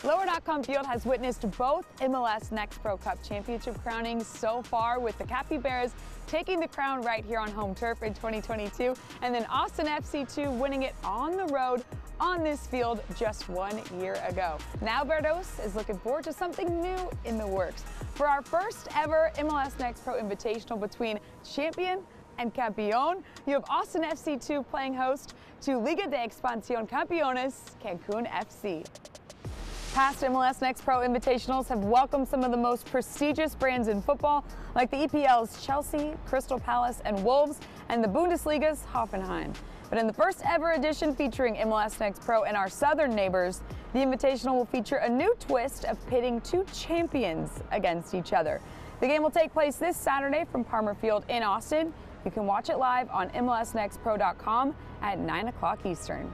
Lower.com Field has witnessed both MLS Next Pro Cup Championship crownings so far, with the Capybaras taking the crown right here on home turf in 2022, and then Austin FC2 winning it on the road on this field just 1 year ago. Now Verdos is looking forward to something new in the works. For our first ever MLS Next Pro Invitational between champion and campeón, you have Austin FC2 playing host to Liga de Expansión Campeones, Cancun FC. Past MLS Next Pro Invitationals have welcomed some of the most prestigious brands in football, like the EPL's Chelsea, Crystal Palace, and Wolves, and the Bundesliga's Hoffenheim. But in the first ever edition featuring MLS Next Pro and our southern neighbors, the Invitational will feature a new twist of pitting two champions against each other. The game will take place this Saturday from Palmer Field in Austin. You can watch it live on MLSNextPro.com at 9 o'clock Eastern.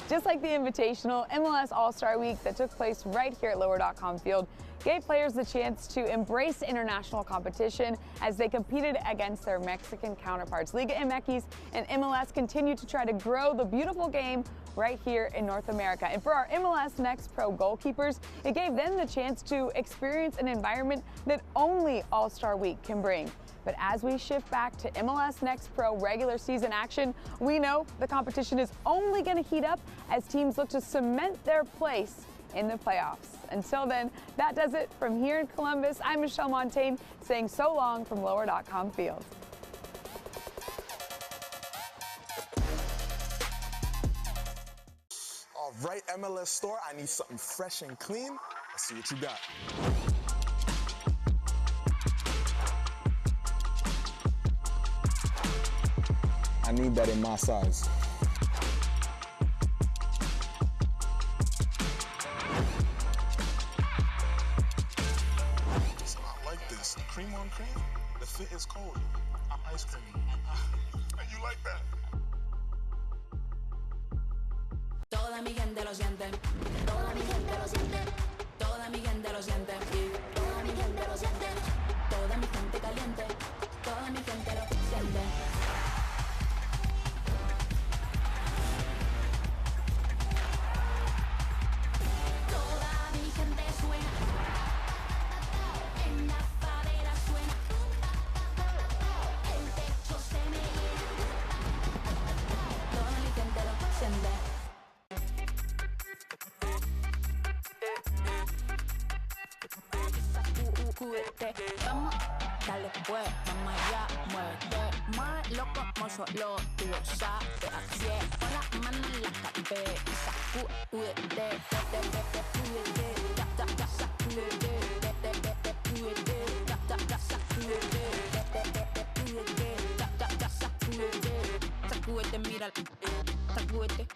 Just like the Invitational, MLS All-Star Week that took place right here at Lower.com Field gave players the chance to embrace international competition as they competed against their Mexican counterparts. Liga MX and MLS continue to try to grow the beautiful game right here in North America. And for our MLS Next Pro goalkeepers, it gave them the chance to experience an environment that only All-Star Week can bring. But as we shift back to MLS Next Pro regular season action, we know the competition is only going to heat up as teams look to cement their place in the playoffs. Until then, that does it from here in Columbus. I'm Michelle Montaigne saying so long from Lower.com Field. All right, MLS store, I need something fresh and clean. Let's see what you got. I need that in my size. I like this. Cream on cream? The fit is cold. I'm ice cream. You like that? Toda mi gente lo siente. Toda mi gente lo siente. Toda mi gente lo siente. Toda mi gente lo siente. Toda mi gente caliente. Toda mi gente lo siente. Vamos, dale pues, vamos allá, muévete más loco como solo tú lo sabes, así es, pon las manos en la cabeza, sacúdete, sacúdete, mira, sacúdete.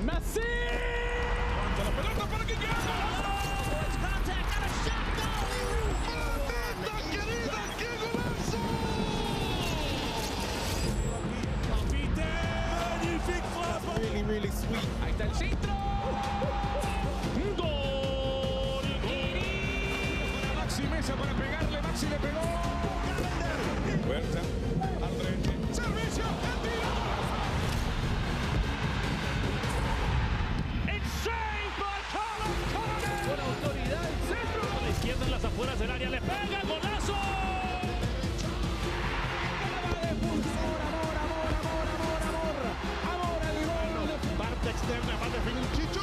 Messi! La pelota para que quede. Really sweet. Ahí está el centro. Gol. Para Maxi Mesa para pegarle. Maxi le pegó. Fuerza. Al frente. Servicio. El tiro. It's saved by Colin Conan. Con autoridad el centro. A la izquierda en las afueras del área le pega. Golazo. Parte externa va a definir Chicho.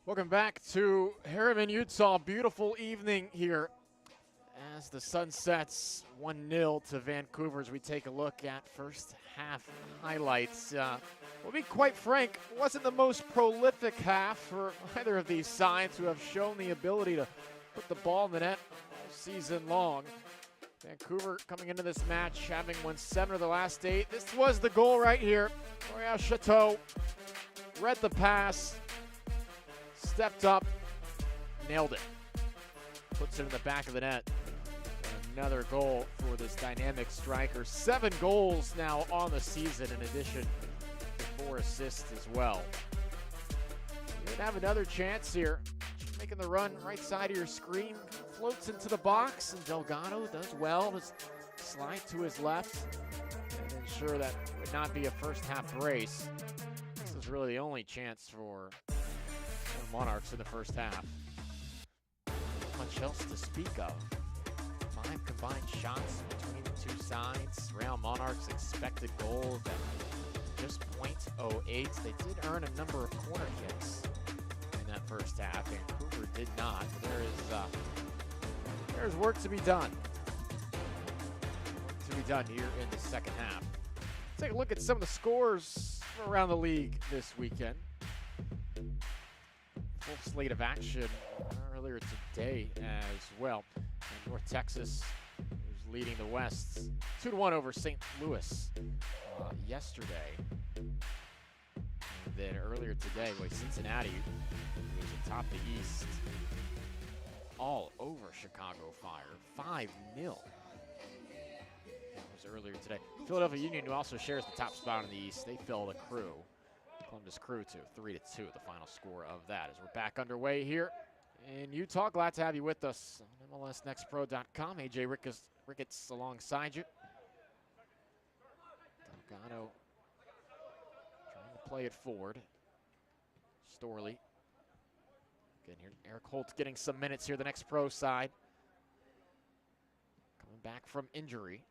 Welcome back to Harriman, Utah. Beautiful evening here as the sun sets 1-0 to Vancouver as we take a look at first half highlights. We'll be quite frank, it wasn't the most prolific half for either of these sides who have shown the ability to put the ball in the net all season long. Vancouver coming into this match having won 7 of the last 8. This was the goal right here. Royal Chateau read the pass, stepped up, nailed it. Puts it in the back of the net. Another goal for this dynamic striker. 7 goals now on the season, in addition to 4 assists as well. You have another chance here. Making the run right side of your screen. Floats into the box, and Delgado does well to slide to his left and ensure that it would not be a first half race. This is really the only chance for the Monarchs in the first half. Not much else to speak of. 5 combined shots between the two sides. Real Monarchs expected goals at just .08. They did earn a number of corner kicks in that first half. Vancouver did not. There's work to be done. Work to be done here in the second half. Take a look at some of the scores from around the league this weekend. Full slate of action earlier today as well. And North Texas was leading the West 2-1 over St. Louis yesterday. And then earlier today, Cincinnati was atop the East, all over Chicago Fire, 5-0. That was earlier today. Philadelphia Union, who also shares the top spot in the East, they fell to Crew. Columbus Crew to 3-2, the final score of that. As we're back underway here in Utah, glad to have you with us on MLSNextPro.com. AJ Ricketts alongside you. Delgado trying to play it forward. Storley. Again here, Eric Holt getting some minutes here, the Next Pro side. Coming back from injury.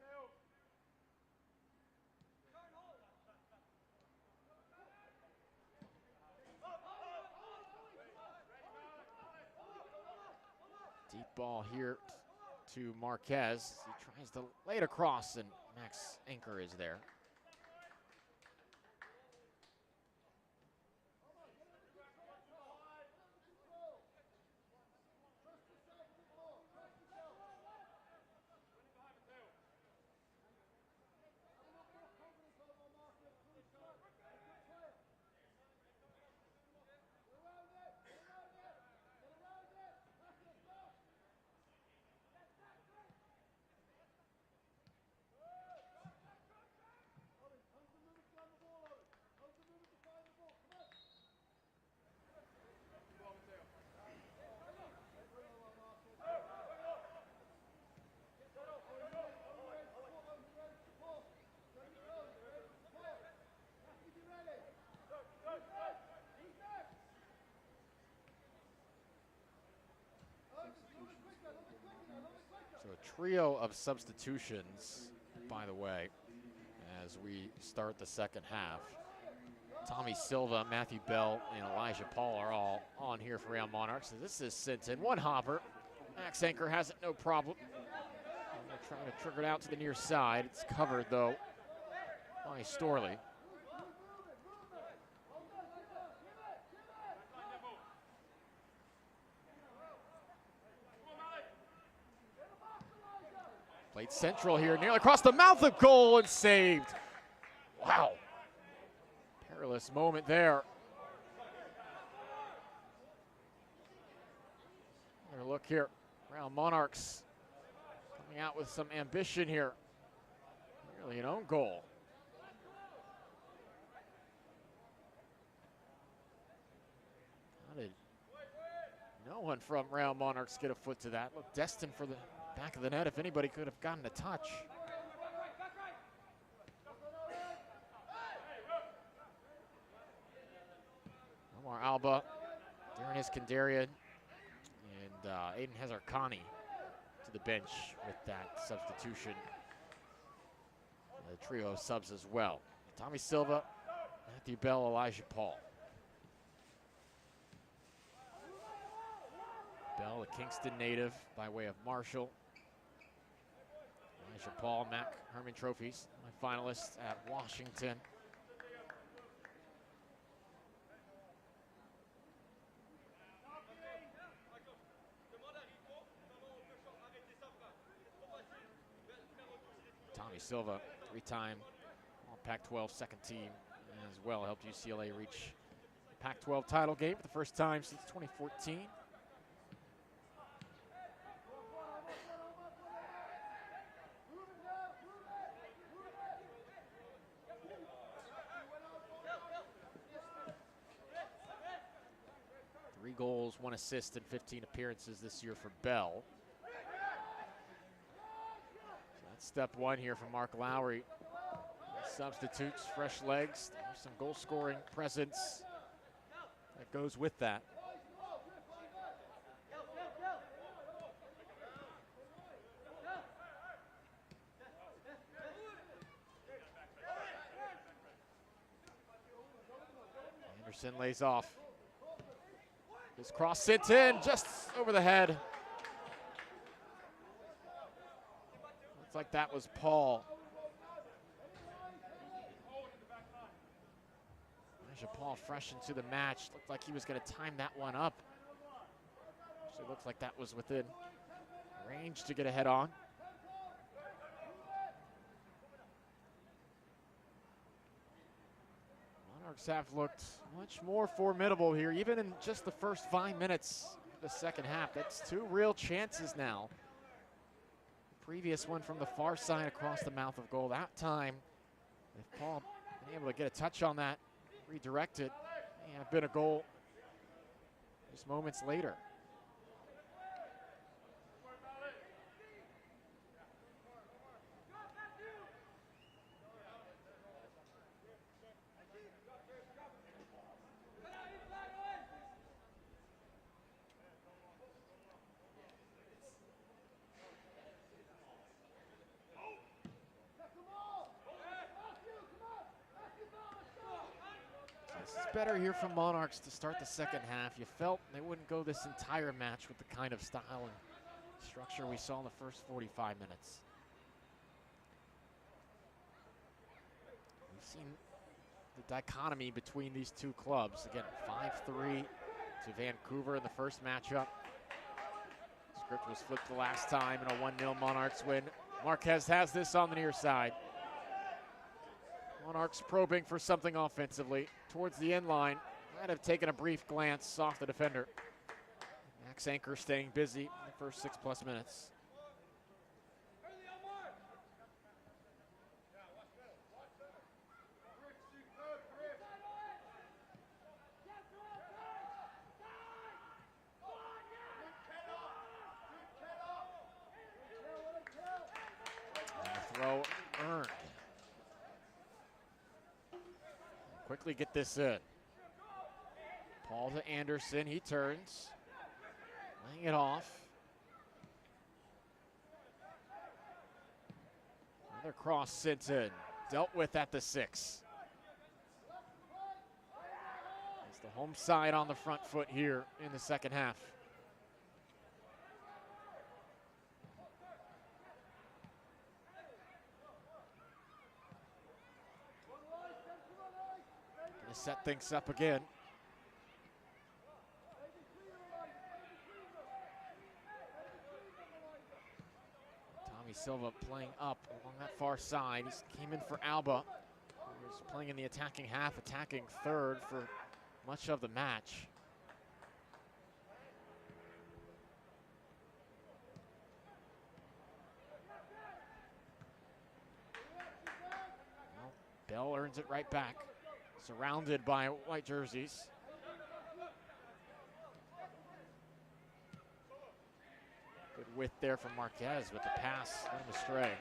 Deep ball here to Marquez. He tries to lay it across, and Max Anchor is there. So a trio of substitutions, by the way, as we start the second half. Tommy Silva, Matthew Bell, and Elijah Paul are all on here for Real Monarchs. This is sent in. One hopper. Max Anchor has it, no problem. They're trying to trigger it out to the near side. It's covered, though, by Storley. Played central here, nearly across the mouth of goal and saved. Wow. Perilous moment there. Another look here. Real Monarchs coming out with some ambition here. Nearly an own goal. How did no one from Real Monarchs get a foot to that? Looked destined for the back of the net if anybody could have gotten a touch. Omar Alba, Darren Iskandarian, and Aiden Hazarkani to the bench with that substitution. The trio of subs as well. Tommy Silva, Matthew Bell, Elijah Paul. Bell, a Kingston native by way of Marshall. Elijah Paul, Mac Herman trophies, my finalist at Washington. Tommy Silva, 3-time All Pac-12 second team as well, helped UCLA reach Pac-12 title game for the first time since 2014. Three goals, 1 assist, and 15 appearances this year for Bell. So that's step one here from Mark Lowry. Substitutes, fresh legs, some goal scoring presence that goes with that. Anderson lays off. This cross sent in just over the head. Looks like that was Paul. Paul fresh into the match. Looked like he was going to time that one up. So it looks like that was within range to get a head on. Monarchs have looked much more formidable here, even in just the first 5 minutes of the second half. That's 2 real chances now. The previous one from the far side across the mouth of goal. That time, if Paul been able to get a touch on that, redirect it, may have been a goal just moments later. Better here from Monarchs to start the second half. You felt they wouldn't go this entire match with the kind of style and structure we saw in the first 45 minutes. We've seen the dichotomy between these two clubs. Again, 5-3 to Vancouver in the first matchup. Script was flipped the last time in a 1-0 Monarchs win. Marquez has this on the near side. Monarchs probing for something offensively towards the end line. Might have taken a brief glance off the defender. Max Anchor staying busy in the first 6+ minutes. And the throw earned. Quickly get this in. Paul to Anderson, he turns. Laying it off. Another cross sent in. Dealt with at the 6. It's the home side on the front foot here in the second half. Gonna set things up again. Silva playing up along that far side. He came in for Alba, who was playing in the attacking half, attacking third for much of the match. Well, Bell earns it right back, surrounded by white jerseys. Good width there from Marquez, but the pass led him astray.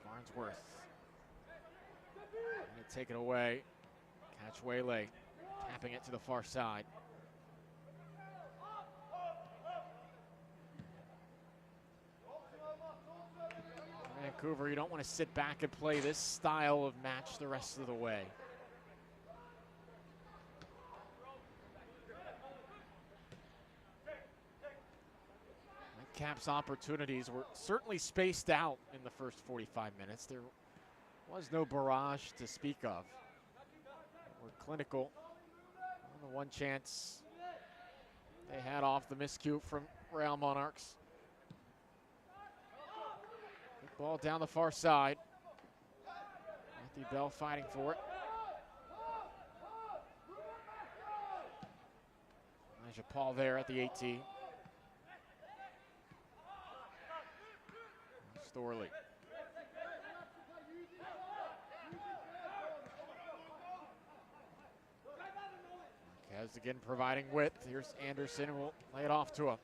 Farnsworth. Gonna take it away. Catch Waylay. Tapping it to the far side. Vancouver, you don't want to sit back and play this style of match the rest of the way. Whitecaps' opportunities were certainly spaced out in the first 45 minutes. There was no barrage to speak of. They were clinical. The one chance they had off the miscue from Real Monarchs. Good ball down the far side. Matthew Bell fighting for it. Elijah Paul there at the 18. Storley. Marquez again providing width. Here's Anderson, and we'll lay it off to him.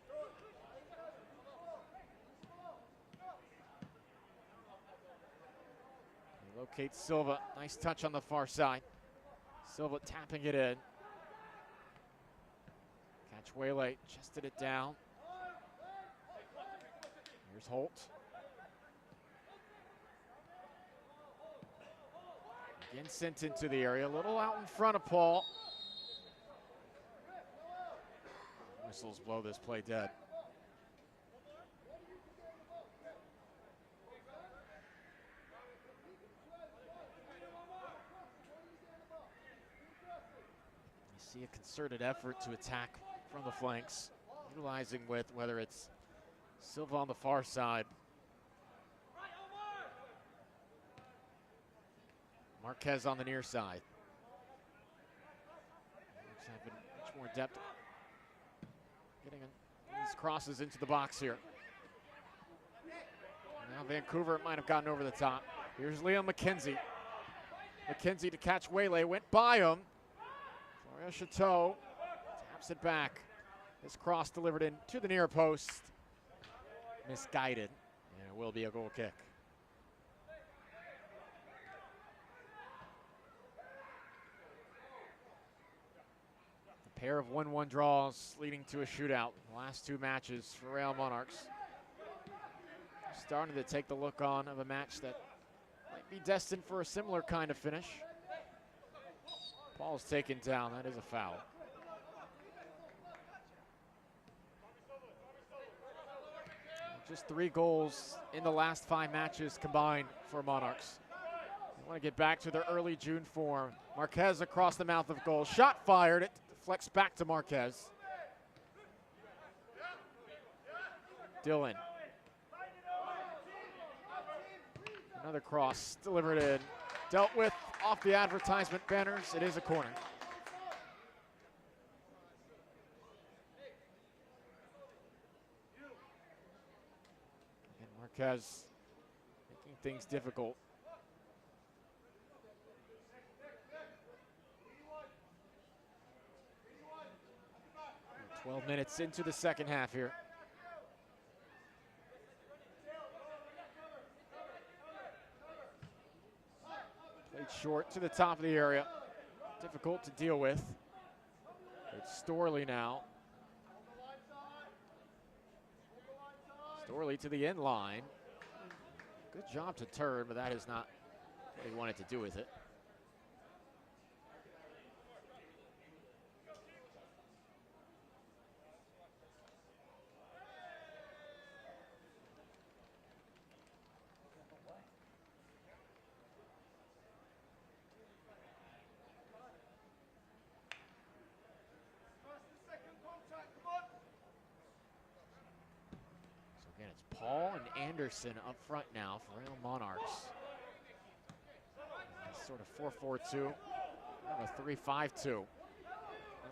He locates Silva. Nice touch on the far side. Silva tapping it in. Catch Waylay, chested it down. Here's Holt. Again sent into the area, a little out in front of Paul. Whistles blow this play dead. You see a concerted effort to attack from the flanks, utilizing width, whether it's Silva on the far side. Marquez on the near side. Having much more depth. Getting these crosses into the box here. Now Vancouver might have gotten over the top. Here's Liam McKenzie. McKenzie to catch Waylay, went by him. Floria Chateau taps it back. This cross delivered in to the near post. Misguided, and it will be a goal kick. A pair of 1-1 draws leading to a shootout. The last two matches for Real Monarchs. Starting to take the look on of a match that might be destined for a similar kind of finish. Paul's taken down. That is a foul. Just 3 goals in the last 5 matches combined for Monarchs. They want to get back to their early June form. Marquez across the mouth of goal. Shot fired. It deflects back to Marquez. Dillon. Another cross delivered in. Dealt with off the advertisement banners. It is a corner. And Marquez making things difficult. 12 minutes into the second half here. Played short to the top of the area. Difficult to deal with. It's Storley now. Storley to the end line. Good job to turn, but that is not what he wanted to do with it. Paul and Anderson up front now for Real Monarchs. Sort of 4-4-2, a 3-5-2.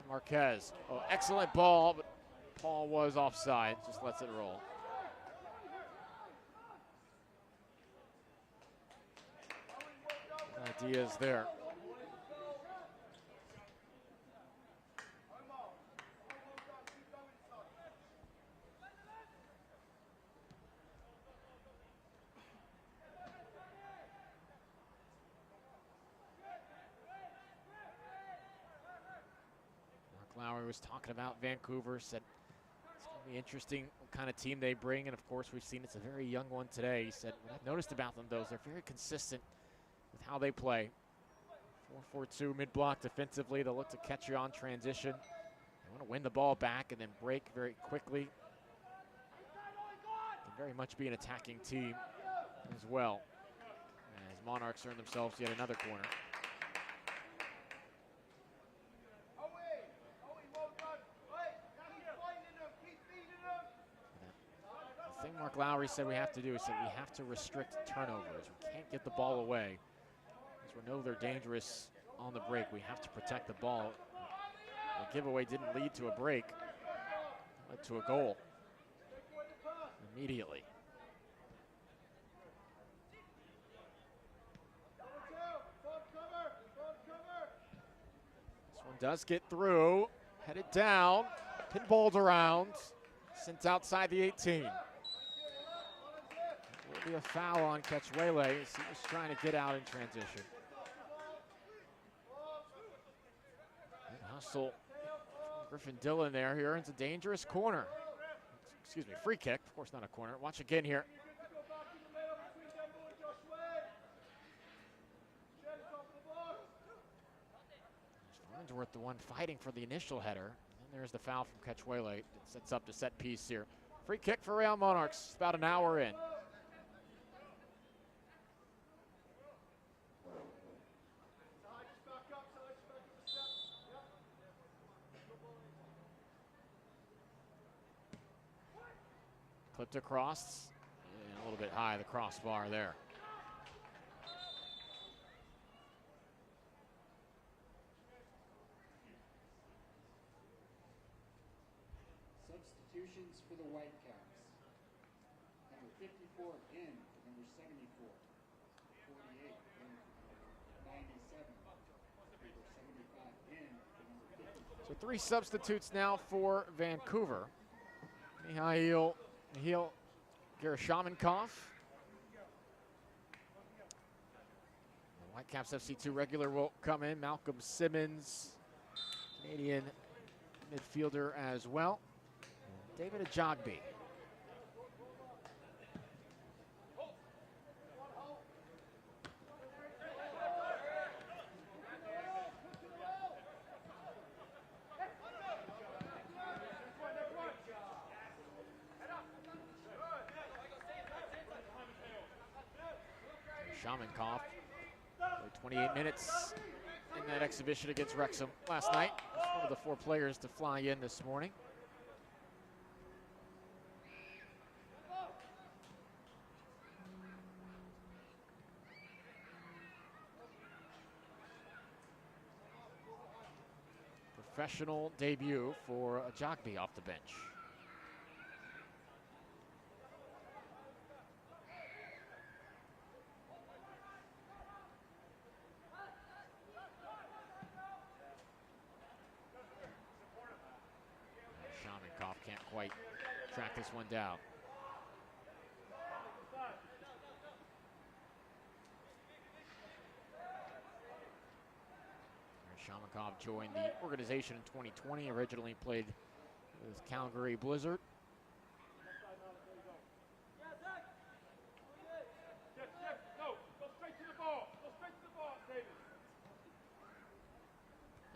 Marquez, oh, excellent ball, but Paul was offside, just lets it roll. Ideas there. Lowry was talking about Vancouver, said it's going to be interesting what kind of team they bring, and of course we've seen it's a very young one today. He said, what I've noticed about them, though, is they're very consistent with how they play. 4-4-2 mid-block defensively. They'll look to catch you on transition. They want to win the ball back and then break very quickly. very much be an attacking team as well. As Monarchs earn themselves yet another corner. The thing Mark Lowry said we have to do is that we have to restrict turnovers. We can't get the ball away. Because we know they're dangerous on the break. We have to protect the ball. The giveaway didn't lead to a break. It led to a goal immediately. This one does get through, headed down, pinballed around, sent outside the 18. Will be a foul on Ketchwele as he was trying to get out in transition. Good hustle. Griffin Dillon there. He earns a dangerous corner. Excuse me, free kick. Of course, not a corner. Watch again here. Farnsworth, the one fighting for the initial header. And there's the foul from Ketchwele. It sets up the set piece here. Free kick for Real Monarchs. About an hour in. Clipped across, and a little bit high, the crossbar there. Substitutions for the Whitecaps. Number 54 in, number 74. 48 in, number 97. Number 75 in, number 50. So 3 substitutes now for Vancouver. Mihail Gerashamenkov. Whitecaps FC2 regular will come in. Malcolm Simmons, Canadian midfielder as well. And David Ajagbe. Shamenkov played 28 minutes in that exhibition against Wrexham last night. He's one of the 4 players to fly in this morning. Professional debut for Ajagbe off the bench. Can't quite track this one down. Shamenkov joined the organization in 2020, originally played with Calgary Blizzard.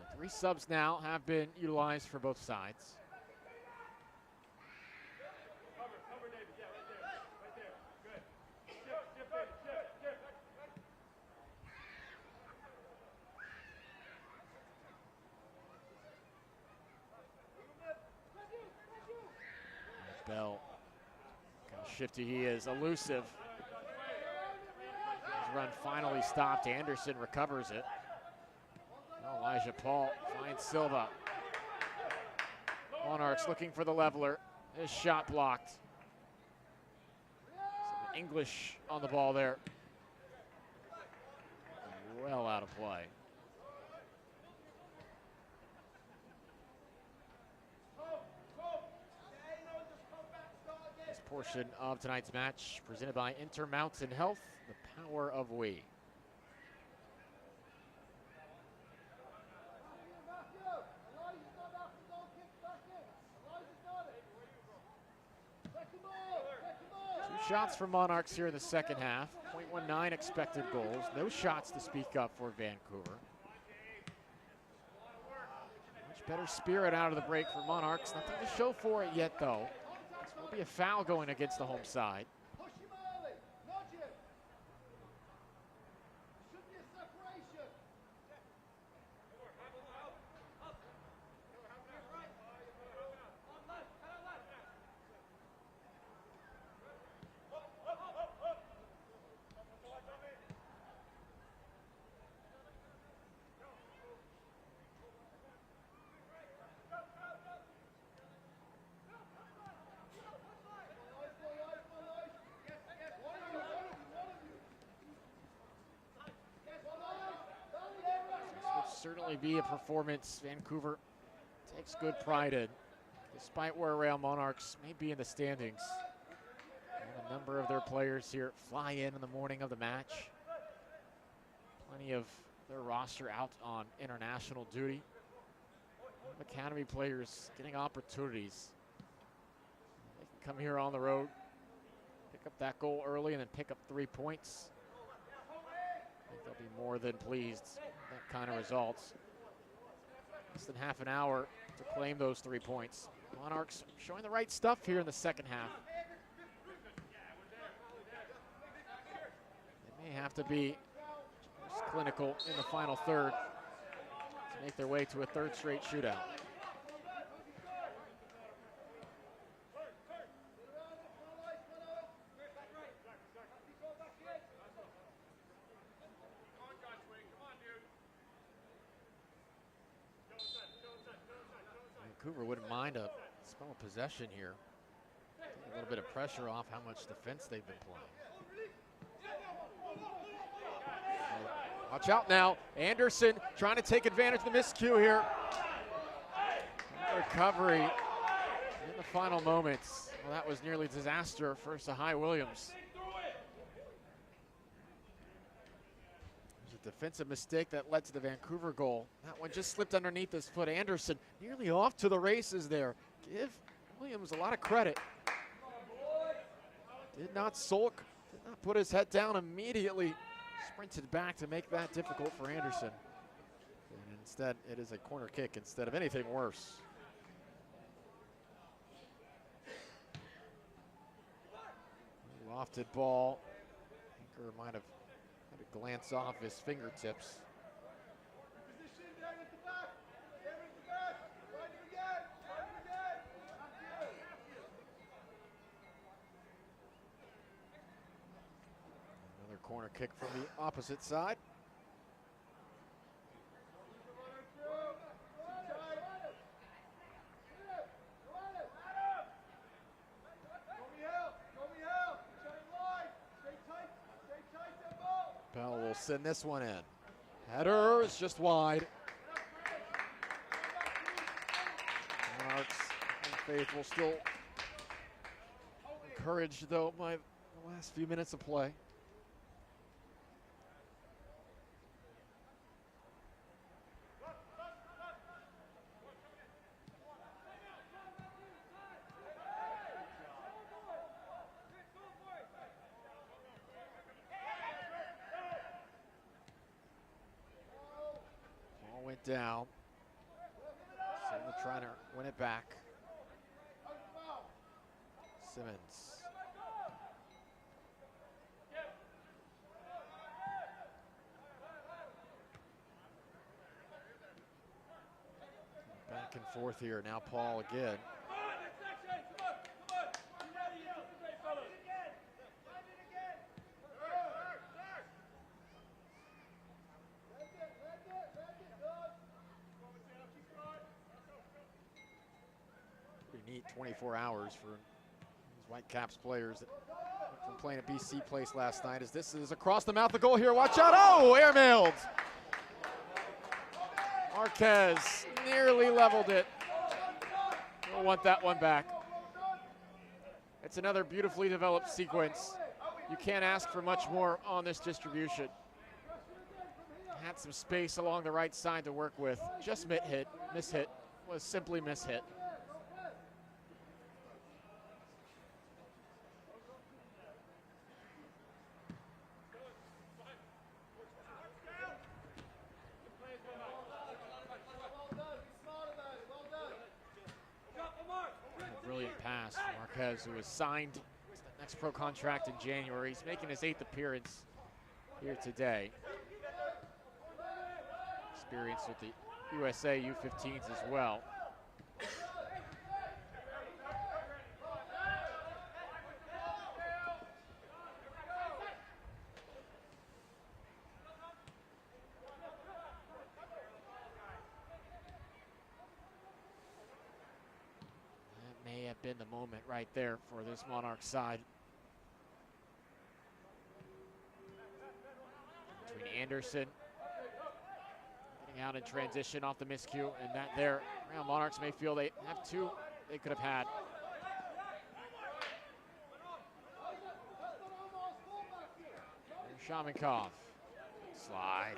The 3 subs now have been utilized for both sides. Bell, kind of shifty he is, elusive. His run finally stopped. Anderson recovers it. Now Elijah Paul finds Silva. Monarchs looking for the leveler. His shot blocked. Some English on the ball there. Well out of play. Portion of tonight's match presented by Intermountain Health, the power of we. Two shots for Monarchs here in the second half. 0.19 expected goals. No shots to speak of for Vancouver. Much better spirit out of the break for Monarchs. Nothing to show for it yet, though. We'll There'll be a foul going against the home side. Certainly be a performance Vancouver takes good pride in, despite where Real Monarchs may be in the standings. And a number of their players here fly in the morning of the match. Plenty of their roster out on international duty. Academy players getting opportunities. They can come here on the road, pick up that goal early, and then pick up 3 points. I think they'll be more than pleased with that kind of results. Less than half an hour to claim those 3 points. Monarchs showing the right stuff here in the second half. They may have to be just clinical in the final third to make their way to a third straight shootout. Vancouver wouldn't mind a spell of possession here. Take a little bit of pressure off how much defense they've been playing. Watch out now. Anderson trying to take advantage of the miscue here. Recovery in the final moments. Well, that was nearly disaster for Sahai Williams. Defensive mistake that led to the Vancouver goal. That one just slipped underneath his foot. Anderson nearly off to the races there. Give Williams a lot of credit. Did not sulk, did not put his head down, immediately sprinted back to make that difficult for Anderson. And instead, it is a corner kick instead of anything worse. Lofted ball. Anchor might have glance off his fingertips. Another corner kick from the opposite side. Bell will send this one in. Header is just wide. Monarchs faithful still encouraged though by the last few minutes of play. Down. Simmons trying to win it back. Simmons. Back and forth here. Now Paul again. Neat 24 hours for these Whitecaps players that from playing at BC Place last night. As this is across the mouth of goal here. Watch out! Oh, airmailed. Marquez nearly leveled it. We'll want that one back. It's another beautifully developed sequence. You can't ask for much more on this distribution. Had some space along the right side to work with. Just mishit, was simply mishit. Marquez, who was signed to the Next Pro contract in January. He's making his 8th appearance here today. Experience with the USA U15s as well. That may have been the moment right there for this Monarch side. Between Anderson getting out in transition off the miscue, and that there, Real Monarchs may feel they have two they could have had. There's Shamankov. Slide.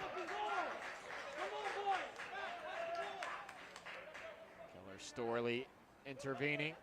Keller Storley intervening.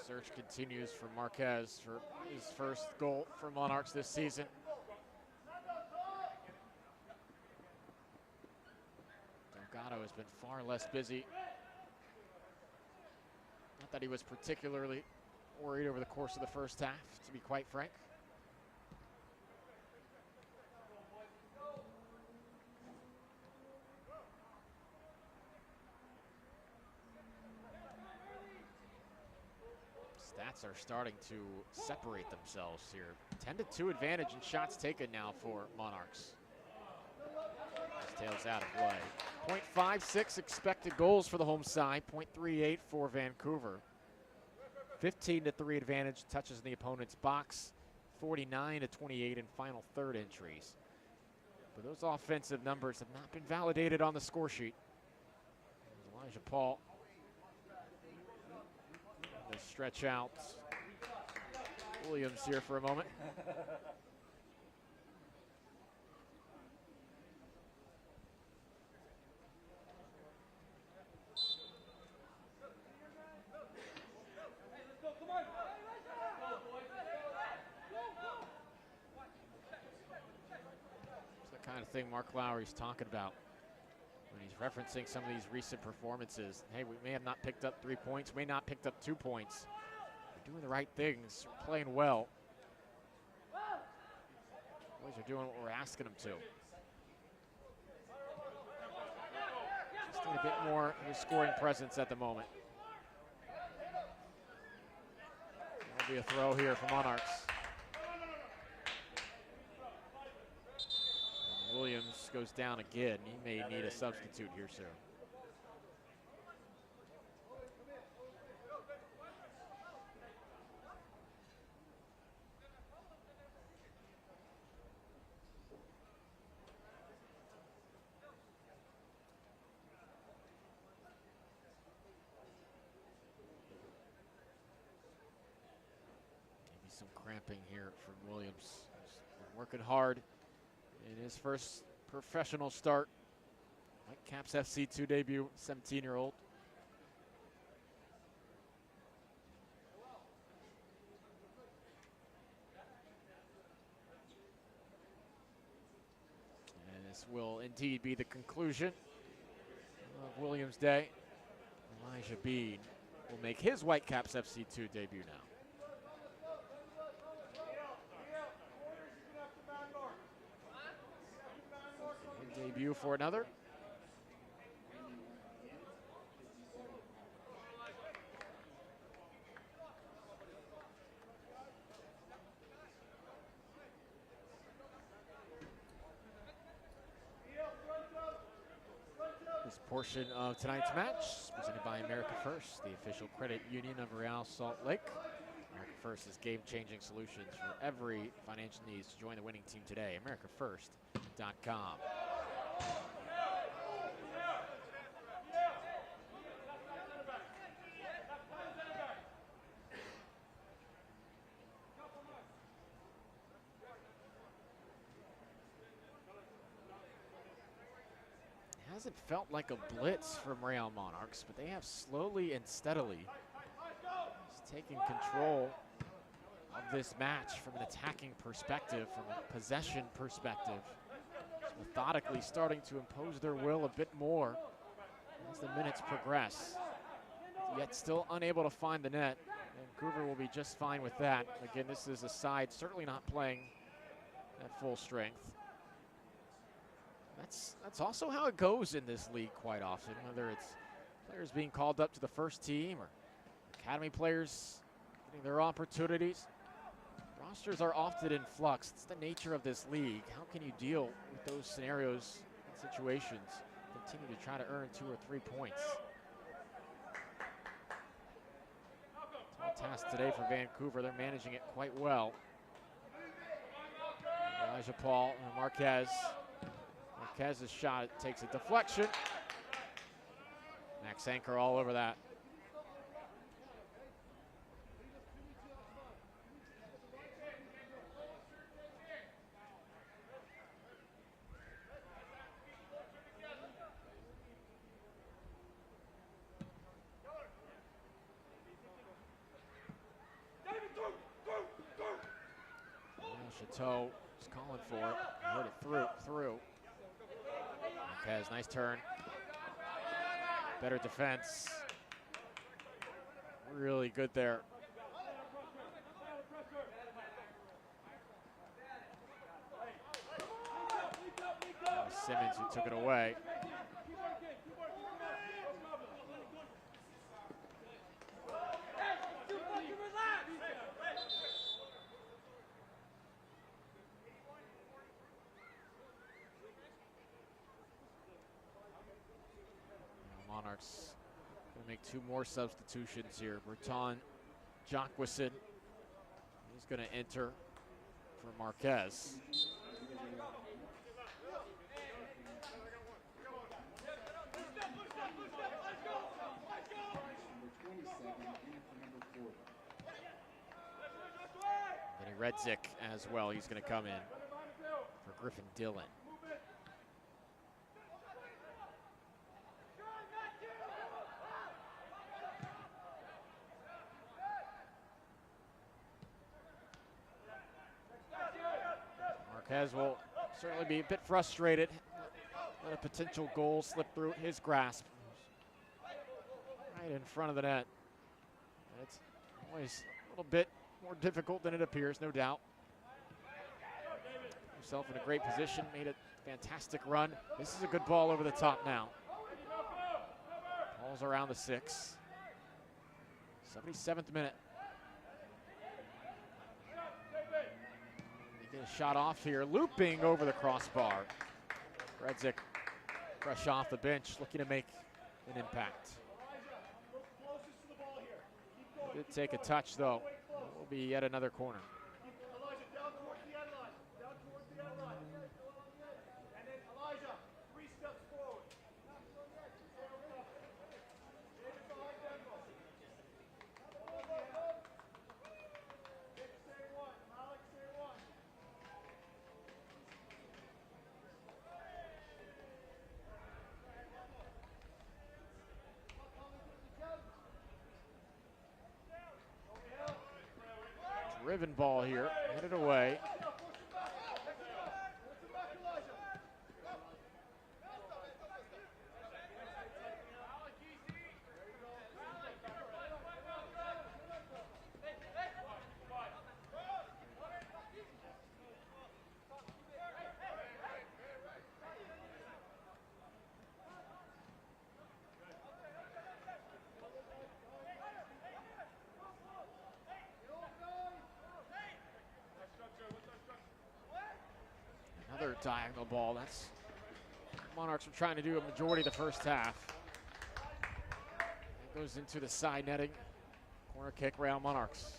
Search continues for Marquez for his first goal for Monarchs this season. Delgado has been far less busy. Not that he was particularly worried over the course of the first half, to be quite frank. Stats are starting to separate themselves here. 10-2 advantage in shots taken now for Monarchs. This tails out of play. 0.56 expected goals for the home side, 0.38 for Vancouver. 15-3 advantage, touches in the opponent's box, 49-28 in final third entries. But those offensive numbers have not been validated on the score sheet. Elijah Paul. They stretch out Williams here for a moment. It's the kind of thing Mark Lowry's talking about when he's referencing some of these recent performances. Hey, we may have not picked up 3 points, may not picked up 2 points. We're doing the right things, we're playing well. Boys are doing what we're asking them to. Just need a bit more of a scoring presence at the moment. There'll be a throw here for Monarchs. Williams goes down again. He may need a substitute here soon. Maybe some cramping here from Williams. He's been working hard in his first professional start. Whitecaps FC2 debut, 17-year-old. And this will indeed be the conclusion of Williams' day. Elijah Bean will make his Whitecaps FC2 debut now. Debut for another. This portion of tonight's match is presented by America First, the official credit union of Real Salt Lake. America First is game-changing solutions for every financial needs. To join the winning team today, AmericaFirst.com. Hasn't felt like a blitz from Real Monarchs, but they have slowly and steadily just taken control of this match from an attacking perspective, from a possession perspective. Just methodically starting to impose their will a bit more as the minutes progress. Yet still unable to find the net. Vancouver will be just fine with that. Again, this is a side certainly not playing at full strength. That's also how it goes in this league quite often, whether it's players being called up to the first team or academy players getting their opportunities. Rosters are often in flux. It's the nature of this league. How can you deal with those scenarios and situations? Continue to try to earn 2 or 3 points. Tall task today for Vancouver. They're managing it quite well. Elijah Paul and Marquez. Marquez's shot takes a deflection. Max Anchor all over that. Chateau is calling for it. Heard it through. Marquez, nice turn. Better defense. Really good there. Simmons who took it away. Monarchs going to make 2 more substitutions here. Berton Jacqueson, he's going to enter for Marquez. Vinny Redzik as well, he's going to come in for Griffin Dillon. Marquez will certainly be a bit frustrated. Let a potential goal slip through his grasp. Right in front of the net. It's always a little bit more difficult than it appears, no doubt. Himself in a great position, made a fantastic run. This is a good ball over the top now. Ball's around the 6. 77th minute. Get a shot off here, looping over the crossbar. Redzik, fresh off the bench, looking to make an impact. Did take a touch though. Will be yet another corner. Driven ball here, headed away. Another diagonal ball. That's Monarchs were trying to do a majority of the first half. It goes into the side netting. Corner kick, Real Monarchs.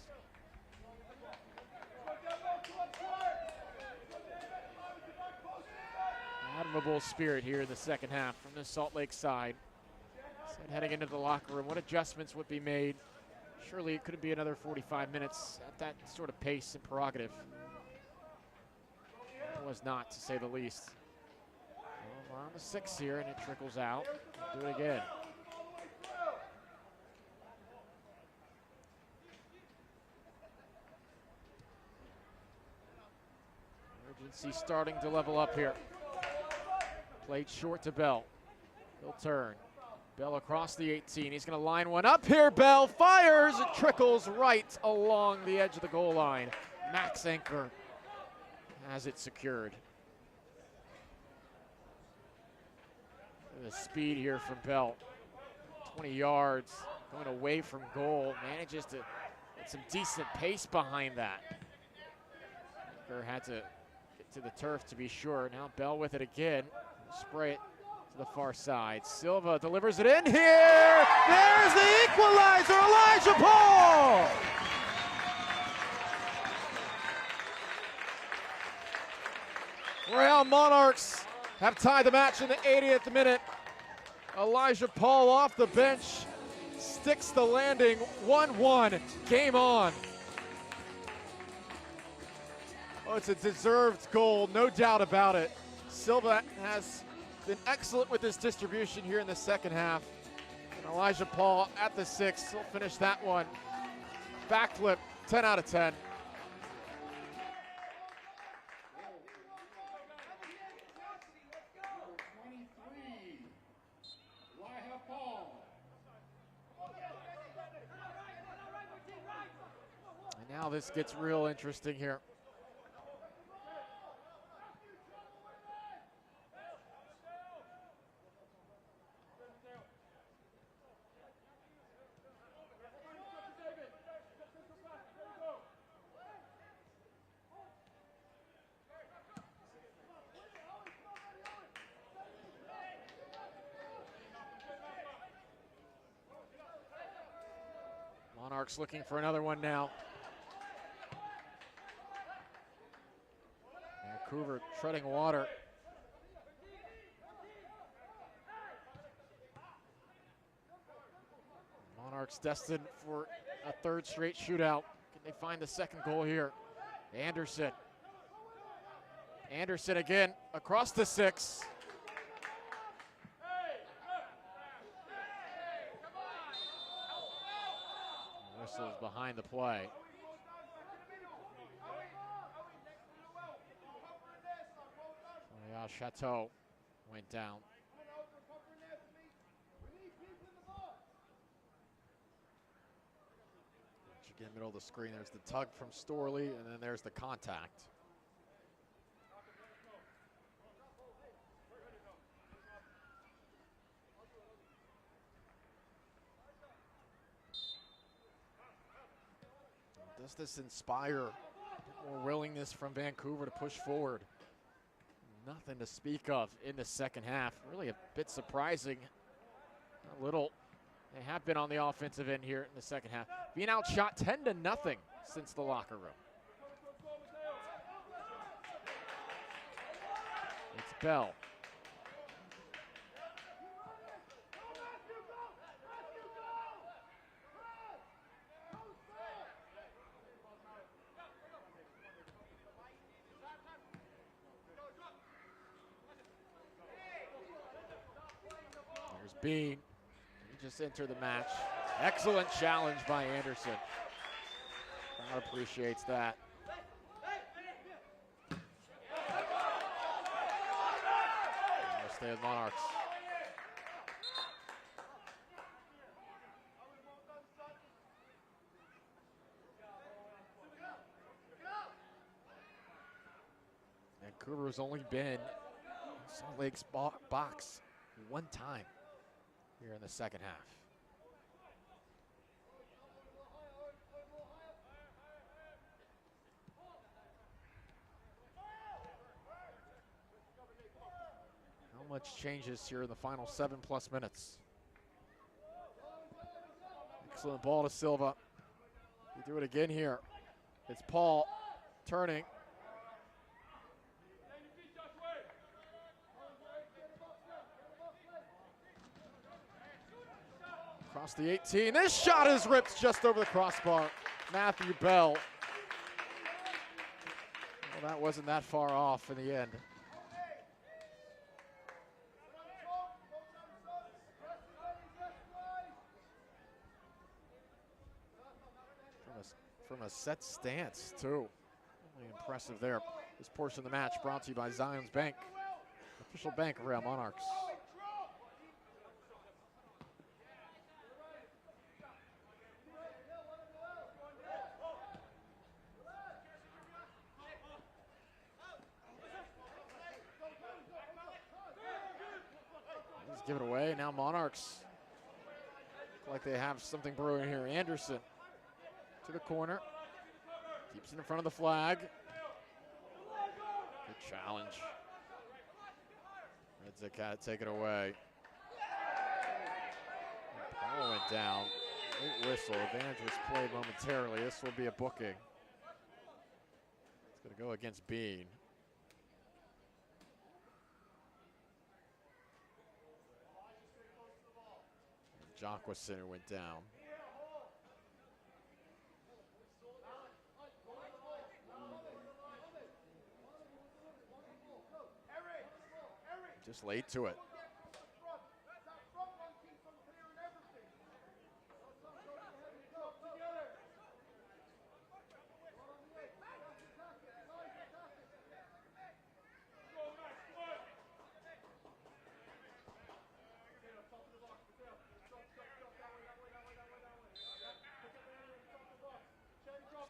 Admirable spirit here in the second half from the Salt Lake side. Said heading into the locker room, what adjustments would be made? Surely it couldn't be another 45 minutes at that sort of pace and prerogative. It was not, to say the least. Well, around the 6 here, and it trickles out. Do it again. Urgency starting to level up here. Played short to Bell. He'll turn. Bell across the 18. He's going to line one up here. Bell fires. It trickles right along the edge of the goal line. Max Anchor has it secured. The speed here from Bell. 20 yards going away from goal. Manages to get some decent pace behind that. Anchor had to get to the turf to be sure. Now Bell with it again. Spray it to the far side. Silva delivers it in here. There's the equalizer, Elijah Paul. Real Monarchs have tied the match in the 80th minute. Elijah Paul off the bench sticks the landing. 1-1. Game on. Oh, it's a deserved goal, no doubt about it. Silva has been excellent with his distribution here in the second half. And Elijah Paul at the 6th. He'll finish that one. Backflip, 10 out of 10. And now this gets real interesting here. Monarchs looking for another one now. Vancouver treading water. Monarchs destined for a third straight shootout. Can they find the second goal here? Anderson. Anderson again across the 6. Whistles behind the play. Chateau went down. Again, middle of the screen, there's the tug from Storley, and then there's the contact. Does this inspire more willingness from Vancouver to push forward? Nothing to speak of in the second half. Really a bit surprising. A little. They have been on the offensive end here in the second half. Being outshot 10-0 since the locker room. It's Bell. Bean, he just entered the match. Excellent challenge by Anderson. Crowd appreciates that. Stay with Monarchs. Vancouver's only been in Salt Lake's box one time here in the second half. How much changes here in the final 7+ minutes? Excellent ball to Silva. We do it again here. It's Paul turning. Across the 18. This shot is ripped just over the crossbar. Matthew Bell. Well, that wasn't that far off in the end. from a set stance, too. Really impressive there. This portion of the match brought to you by Zions Bank, official bank of Real Monarchs. Let's give it away. Now Monarchs look like they have something brewing here. Anderson to the corner. Keeps it in front of the flag. Good challenge. Redzik take it away. Paul went down. Late whistle. Advantage was played momentarily. This will be a booking. It's going to go against Bean. Jockwison who went down. Just late to it.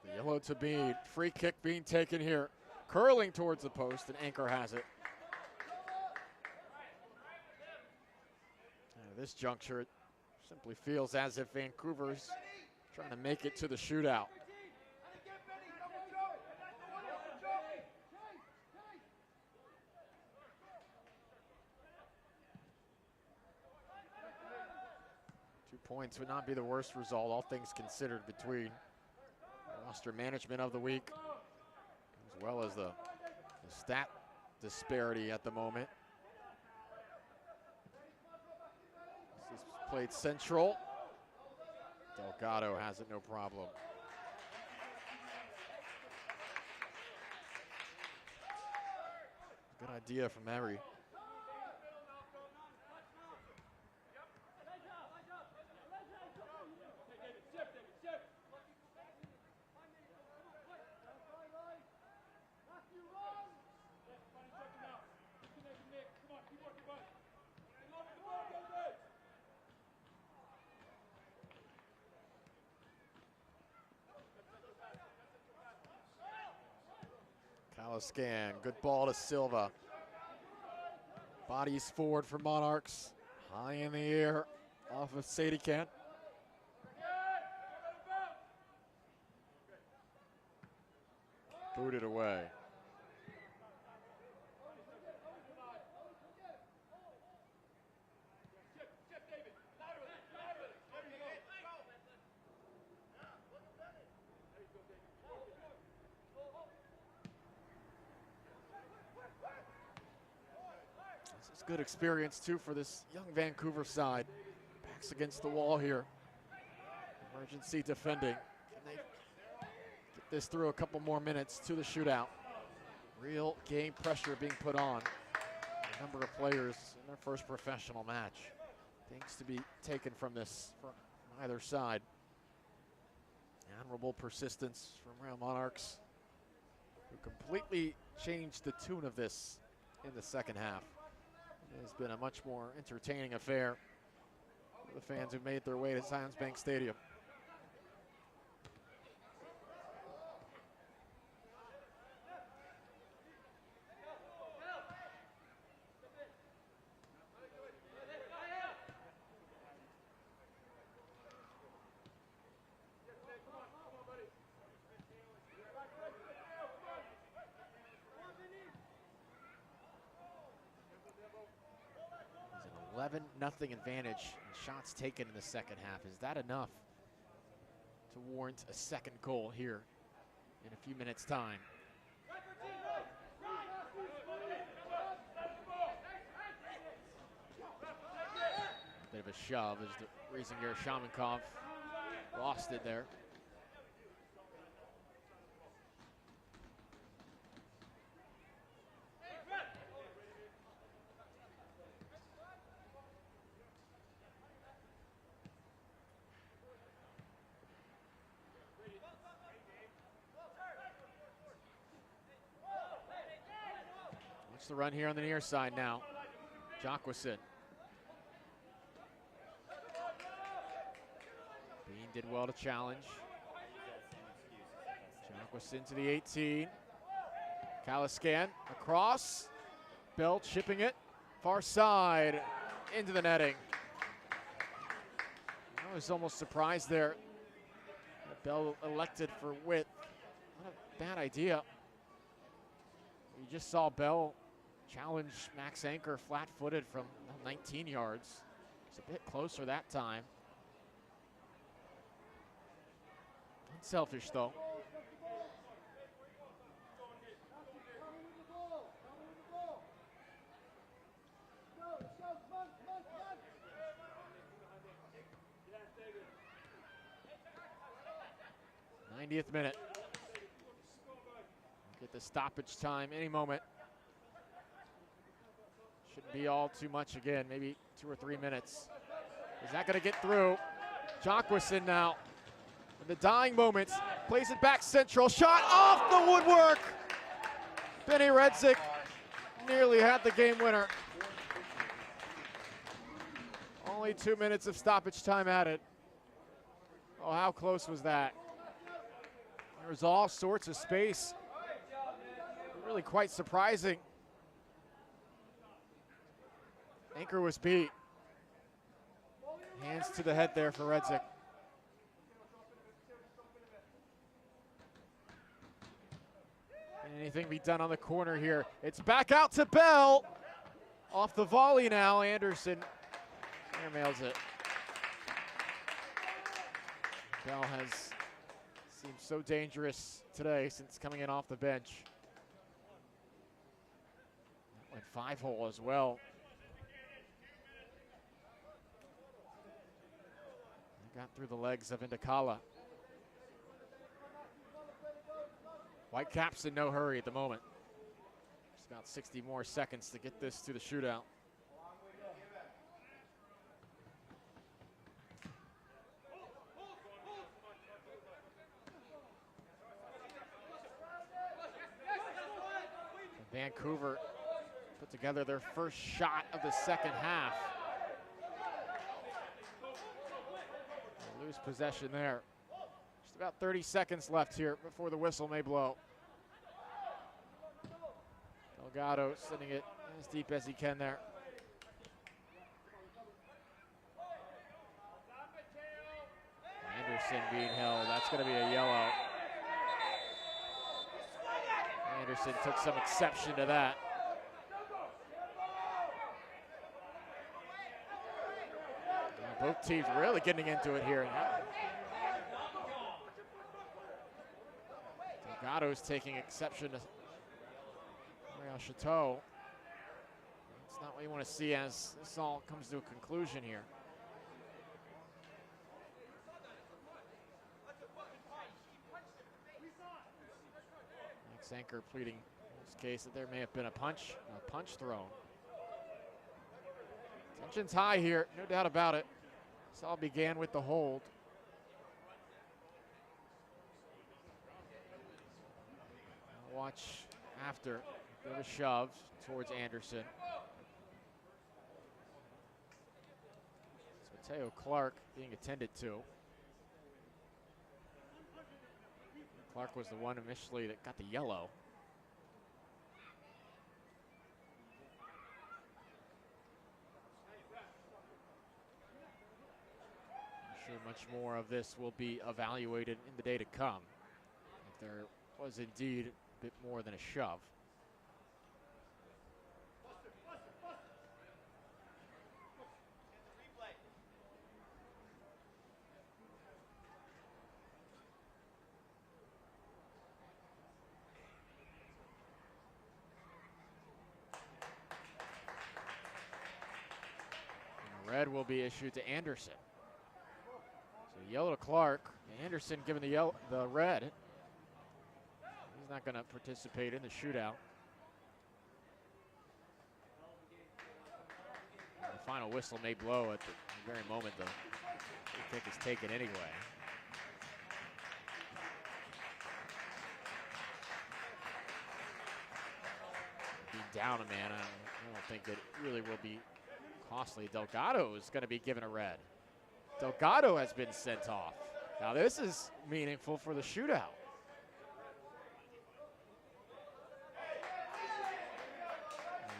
The yellow to Bean. Free kick being taken here. Curling towards the post, and Anchor has it. At this juncture, it simply feels as if Vancouver's trying to make it to the shootout. Points would not be the worst result, all things considered, between roster management of the week as well as the stat disparity at the moment. This is played central. Delgado has it no problem. Good idea from Emery. Scan, good ball to Silva. Bodies forward for Monarchs. High in the air off of Sadikan. Booted away. Good experience too for this young Vancouver side. Backs against the wall here. Emergency defending. Can they get this through a couple more minutes to the shootout? Real game pressure being put on a number of players in their first professional match. Things to be taken from this from either side. Admirable persistence from Real Monarchs, who completely changed the tune of this in the second half. It has been a much more entertaining affair for the fans who made their way to Zions Bank Stadium. Nothing advantage in shots taken in the second half. Is that enough to warrant a second goal here in a few minutes' time? Bit of a shove as the Riesinger Shamankov lost it there. the run here on the near side now. Jacqueline. Bean did well to challenge. Jacqueline to the 18. Caliscan across. Bell chipping it. Far side into the netting. I was almost surprised there. Bell elected for width. Not a bad idea. You just saw Bell challenge Max Anchor flat-footed from 19 yards. It's a bit closer that time. Unselfish though. '90th minute. Get the stoppage time any moment. Shouldn't be all too much again, maybe 2 or 3 minutes. Is that gonna get through? Jacqueline now, in the dying moments, plays it back central, shot off the woodwork! Benny Redzik nearly had the game winner. Only 2 minutes of stoppage time added. Oh, how close was that? There was all sorts of space. Really quite surprising. Anchor was beat. Hands to the head there for Redzik. Can anything be done on the corner here? It's back out to Bell. Off the volley now, Anderson airmails it. Bell has seemed so dangerous today since coming in off the bench. That went 5-hole as well. Got through the legs of Indicala. Whitecaps in no hurry at the moment. Just about 60 more seconds to get this to the shootout. Vancouver put together their first shot of the second half. They lose possession there. Just about 30 seconds left here before the whistle may blow. Delgado sending it as deep as he can there. Anderson being held. That's going to be a yellow. Anderson took some exception to that. Both teams really getting into it here. Delgado's taking exception to Real Chateau. It's not what you want to see as this all comes to a conclusion here. Max Anchor pleading in this case that there may have been a punch thrown. Tension's high here, no doubt about it. This all began with the hold. Now watch after, a bit of a shove towards Anderson. It's Mateo Clark being attended to. Clark was the one initially that got the yellow. I'm sure much more of this will be evaluated in the day to come. If there was indeed a bit more than a shove. Red will be issued to Anderson. So yellow to Clark. Anderson given the red. He's not going to participate in the shootout. The final whistle may blow at the very moment the free kick is taken anyway. Be down a man. I don't think that really will be costly. Delgado is going to be given a red. Delgado has been sent off. Now this is meaningful for the shootout.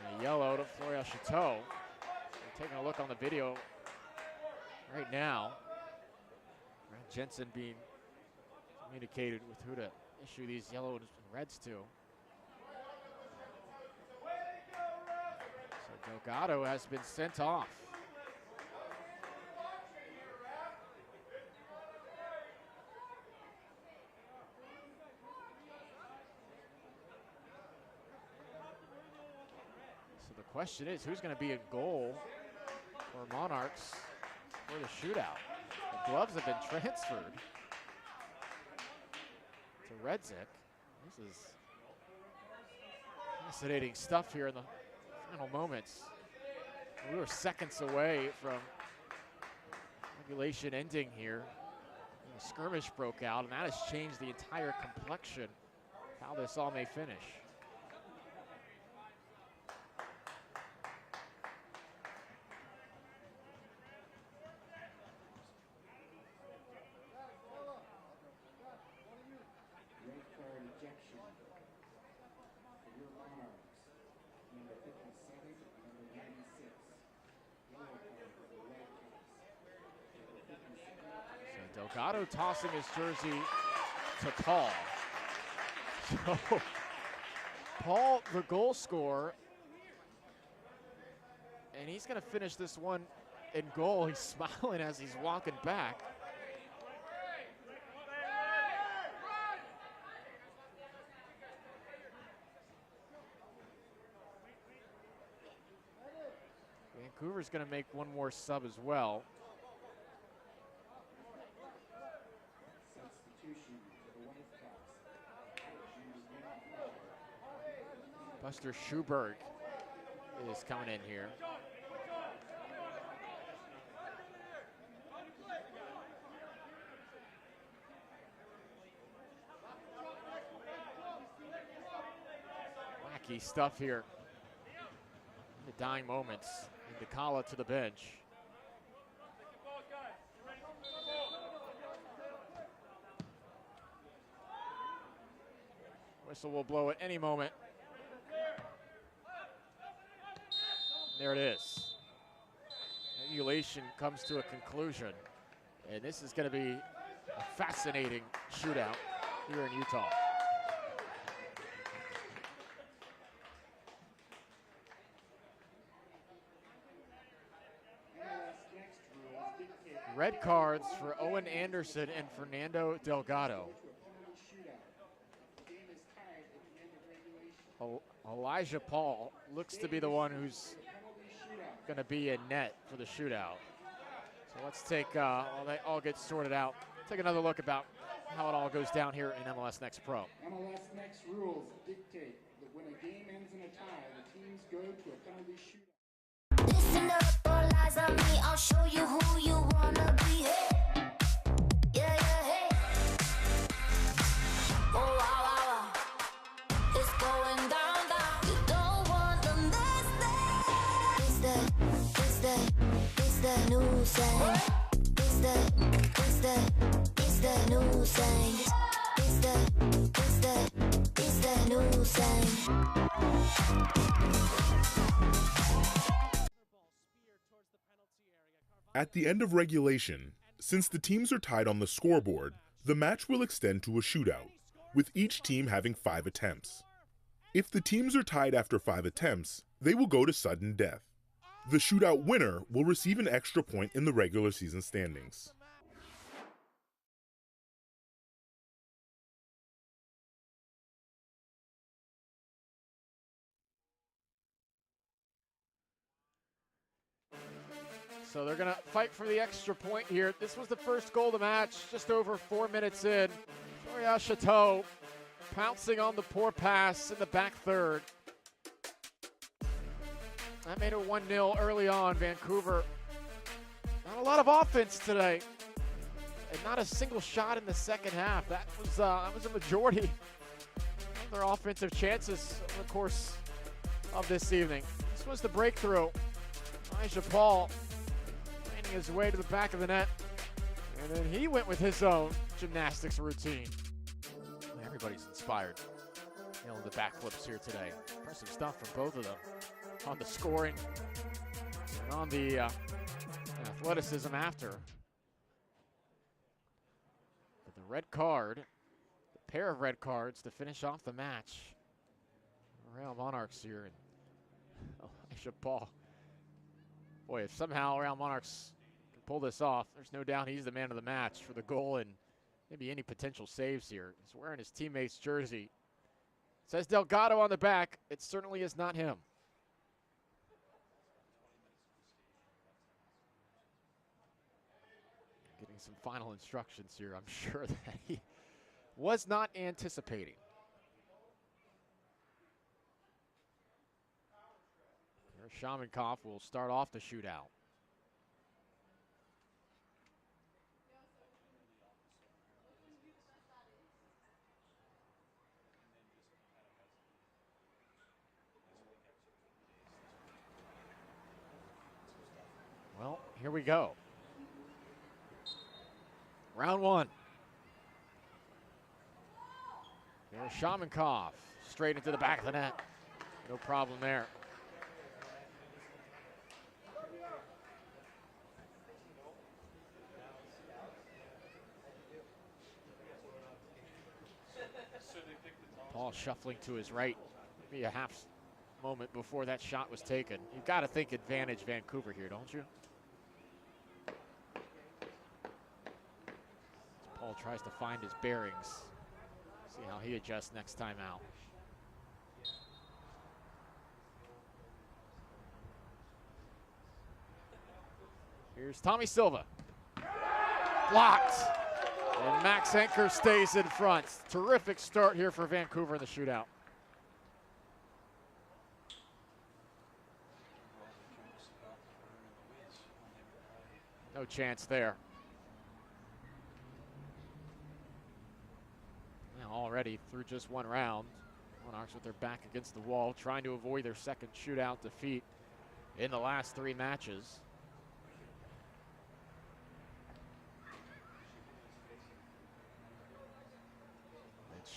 And a yellow to Florian Chateau. We're taking a look on the video right now. Brad Jensen being communicated with who to issue these yellows and reds to. So Delgado has been sent off. So the question is, who's going to be in goal for Monarchs for the shootout? The gloves have been transferred to Redzik. This is fascinating stuff here in the final moments. We were seconds away from regulation ending here. And a skirmish broke out, and that has changed the entire complexion of how this all may finish. Red card ejection for your Monarchs, number 57 and number 96. Yellow card for the Whitecaps, number 57. So Delgado tossing his jersey to Paul. So Paul, the goal scorer, and he's going to finish this one in goal. He's smiling as he's walking back. Vancouver's going to make one more sub as well. Substitution for the Whitecaps. Buster Schuberg is coming in here. Wacky stuff here. In the dying moments. DeCala to the bench. Whistle will blow at any moment. There it is. Regulation comes to a conclusion. And this is going to be a fascinating shootout here in Utah. MLS NEXT rules dictate Red cards for Owen Anderson and Fernando Delgado. to a penalty shootout. The game is tied at the end of regulation. Elijah Paul looks to be the one who's Penalty shootout. going to be in net for the shootout. So let's take, while they all get sorted out, take another look about how it all goes down here in MLS Next Pro. MLS NEXT rules dictate that when a game ends in a tie, the teams go to a penalty shootout. Listen up, all eyes on me. I'll show you who you wanna be. Hey, yeah, yeah, hey. Oh, wow, wow, wow. It's going down, down. You don't want to miss that. It's the new thing. It's the new thing. It's the new thing. At the end of regulation, since the teams are tied on the scoreboard, the match will extend to a shootout, with each team having 5 attempts. If the teams are tied after 5 attempts, they will go to sudden death. The shootout winner will receive an extra point in the regular season standings. So they're going to fight for the extra point here. This was the first goal of the match, just over 4 minutes in. Florian Chateau pouncing on the poor pass in the back third. That made it 1-0 early on. Vancouver, not a lot of offense today. And not a single shot in the second half. That was a majority of their offensive chances over the course of this evening. This was the breakthrough. Elijah Paul finding his way to the back of the net. And then he went with his own gymnastics routine. Everybody's inspired. Nailing the backflips here today. Impressive stuff from both of them. On the scoring and on the athleticism after. But the red card, the pair of red cards to finish off the match. Real Monarchs here. And Elijah Paul. Boy, if somehow Real Monarchs can pull this off, there's no doubt he's the man of the match for the goal and maybe any potential saves here. He's wearing his teammate's jersey. It says Delgado on the back. It certainly is not him. Getting some final instructions here, I'm sure that he was not anticipating. Shamankov will start off the shootout. Well, here we go. Round one. There's Shamankov straight into the back of the net. No problem there. Paul shuffling to his right, maybe a half moment before that shot was taken. You've got to think advantage Vancouver here, don't you? As Paul tries to find his bearings. See how he adjusts next time out. Here's Tommy Silva. Blocked. And Max Anker stays in front. Terrific start here for Vancouver in the shootout. No chance there. Now already through just one round. Monarchs with their back against the wall, trying to avoid their second shootout defeat in the last three matches.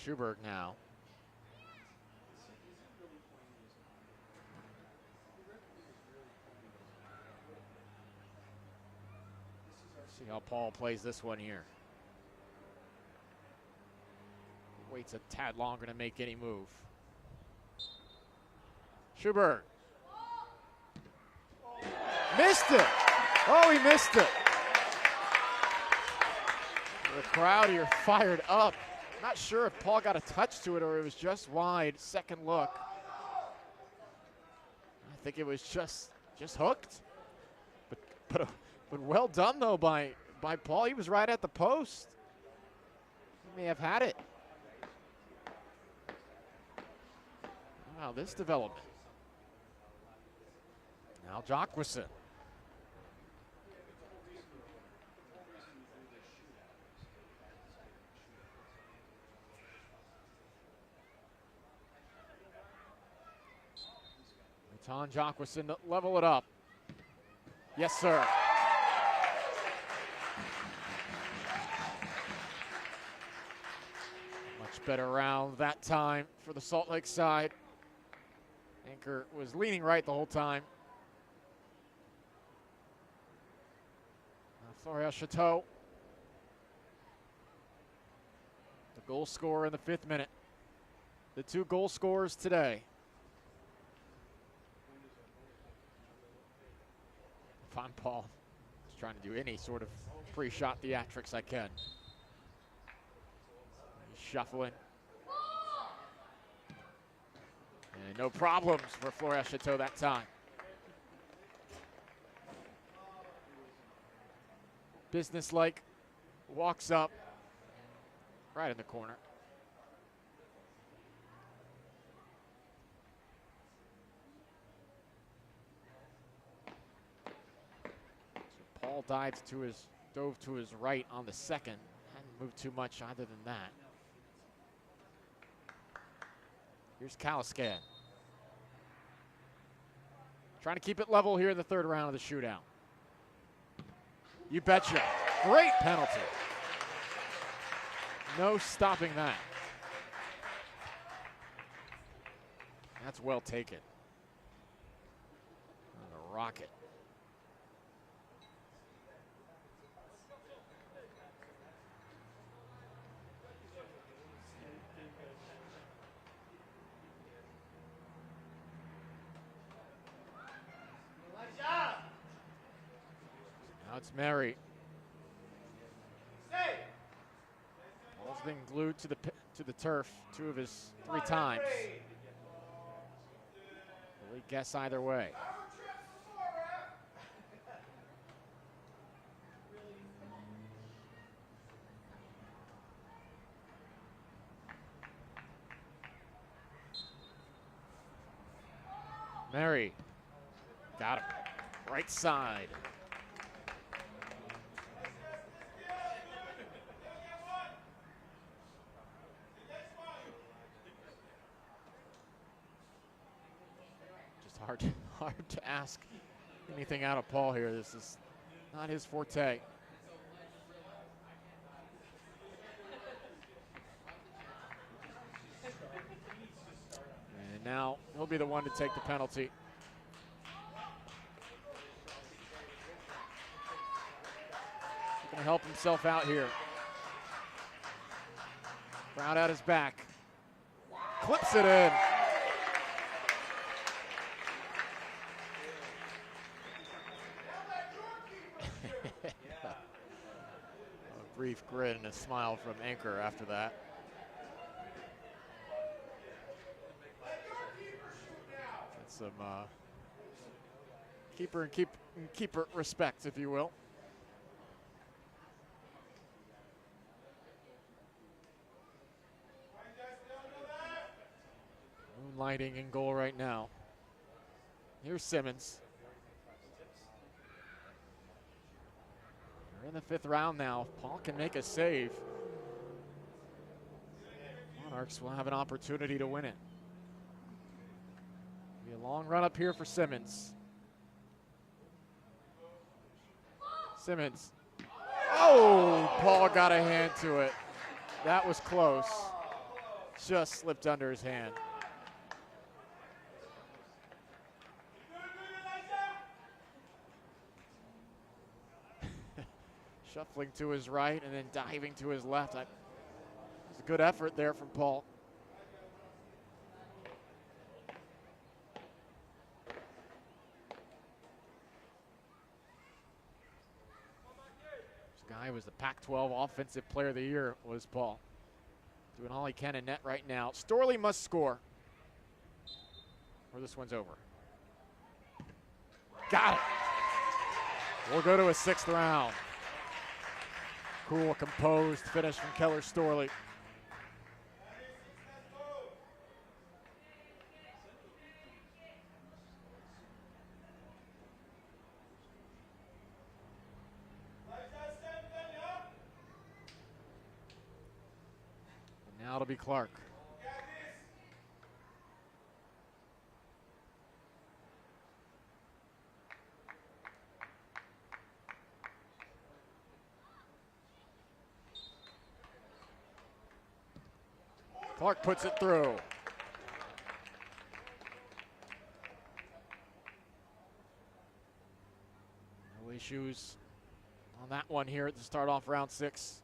Schuberg now. See how Paul plays this one here. Waits a tad longer to make any move. Schuberg. Missed it. Oh, he missed it. The crowd here fired up. Not sure if Paul got a touch to it or it was just wide. Second look. I think it was just hooked. But well done though by Paul. He was right at the post. He may have had it. Wow, this development. Now Jockwison. Ton Jockwison to level it up. Yes, sir. Much better round that time for the Salt Lake side. Anker was leaning right the whole time. Florial Chateau, the goal scorer in the 5th minute. The two goal scorers today. If I'm Paul, just trying to do any sort of pre-shot theatrics I can. He's shuffling. And no problems for Florial Chateau that time. Businesslike, walks up, right in the corner. Paul dove to his right on the second. Hadn't moved too much either than that. Here's Kalaskan. Trying to keep it level here in the third round of the shootout. You betcha. Great penalty. No stopping that. That's well taken. A rocket. Now it's Mary. Ball's been glued to the turf 2 of his 3 times. Really guess either way. Mary got him. Right side. Hard to ask anything out of Paul here. This is not his forte. And now he'll be the one to take the penalty. He's going to help himself out here. Crowd at his back. Clips it in. A brief grin and a smile from Anchor after that. That's some keeper respect, if you will. Moonlighting in goal right now. Here's Simmons. We're in the 5th round now. If Paul can make a save, Monarchs will have an opportunity to win it. Be a long run up here for Simmons. Simmons. Oh, Paul got a hand to it. That was close. Just slipped under his hand. Shuffling to his right and then diving to his left. It's a good effort there from Paul. This guy was the Pac-12 Offensive Player of the Year, was Paul. Doing all he can in net right now. Storley must score, or this one's over. Got it. We'll go to a 6th round. Cool, composed finish from Keller Storley. And now it'll be Clark. Clark puts it through. No issues on that one here to start off round 6.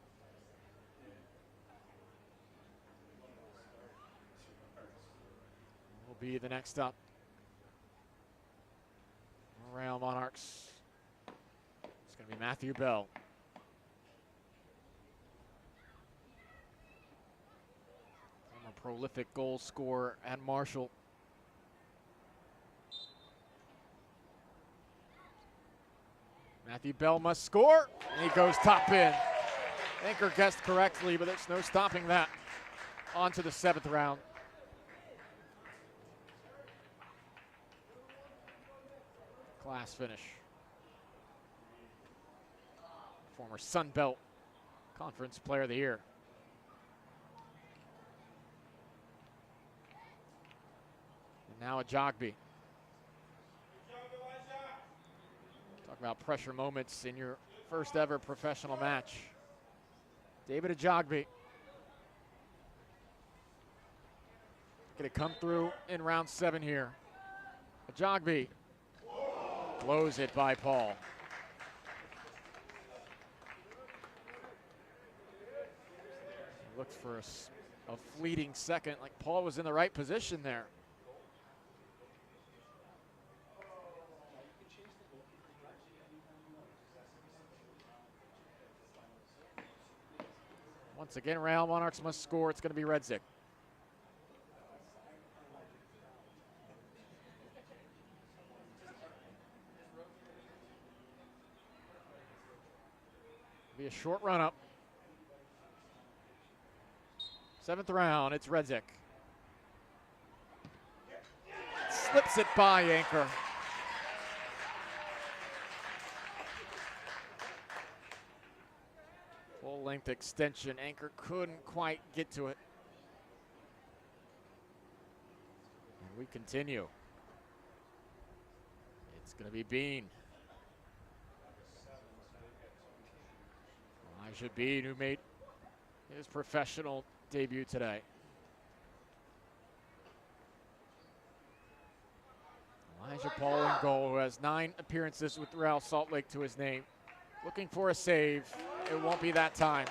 Will be the next up. Real Monarchs. It's going to be Matthew Bell. Prolific goal scorer at Marshall. Matthew Bell must score, and he goes top in. Anchor guessed correctly, but there's no stopping that. On to the 7th round. Class finish. Former Sun Belt Conference Player of the Year. Now a Jogby. Talk about pressure moments in your first ever professional match. David Ajagbe. Going to come through in round 7 here. Ajagbe blows it by Paul. Looked for a fleeting second, like Paul was in the right position there. Once again, Real Monarchs must score. It's going to be Redzik. Be a short run up. 7th round, it's Redzik. Slips it by Anchor. Full length extension. Anchor couldn't quite get to it. And we continue. It's going to be Bean. Elijah Bean, who made his professional debut today. Elijah Paul in goal, who has 9 appearances with Real Salt Lake to his name. Looking for a save. It won't be that time.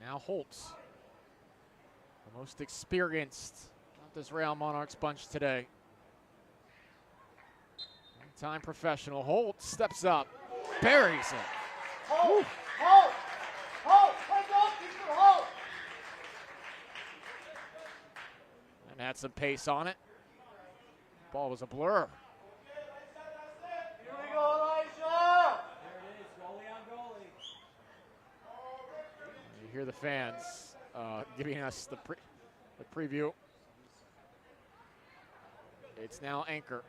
Now Holtz, the most experienced of this Real Monarchs bunch today. Time professional. Holtz steps up, buries it. Hold, hold, hold, hold. And had some pace on it. Ball was a blur. Here we go, Elijah. You hear the fans giving us the preview. It's now Anchor.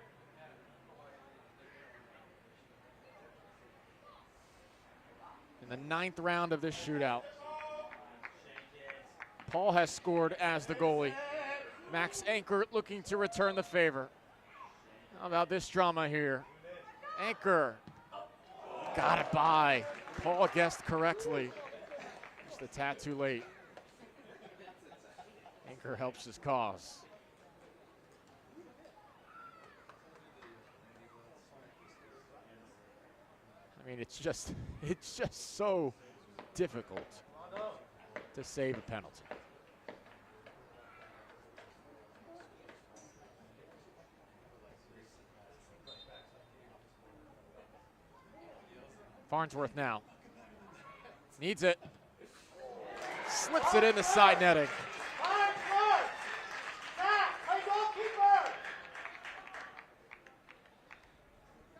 In the 9th round of this shootout. Paul has scored as the goalie. Max Anchor looking to return the favor. How about this drama here? Anchor got it by. Paul guessed correctly. Just a tad too late. Anchor helps his cause. I mean, it's just so difficult to save a penalty. Farnsworth now. Needs it. Slips it in the side netting.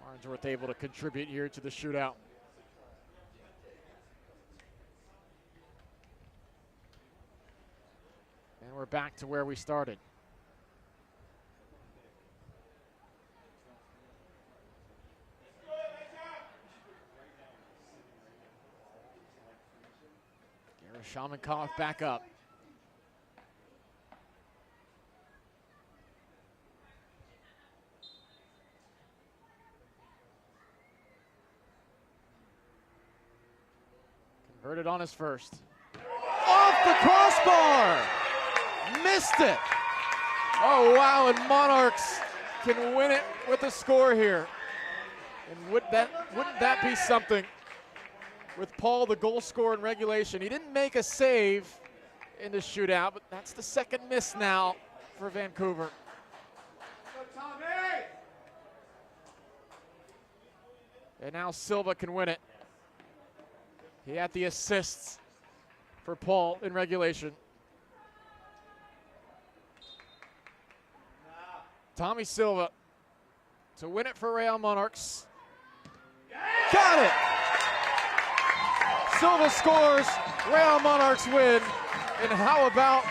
Farnsworth able to contribute here to the shootout. And we're back to where we started. Shamankov back up. Converted on his first. Off the crossbar! Missed it! Oh wow, and Monarchs can win it with a score here. And wouldn't that be something? With Paul, the goal scorer in regulation. He didn't make a save in the shootout, but that's the second miss now for Vancouver. And now Silva can win it. He had the assists for Paul in regulation. Tommy Silva to win it for Real Monarchs. Got it! Silva scores, Real Monarchs win. And how about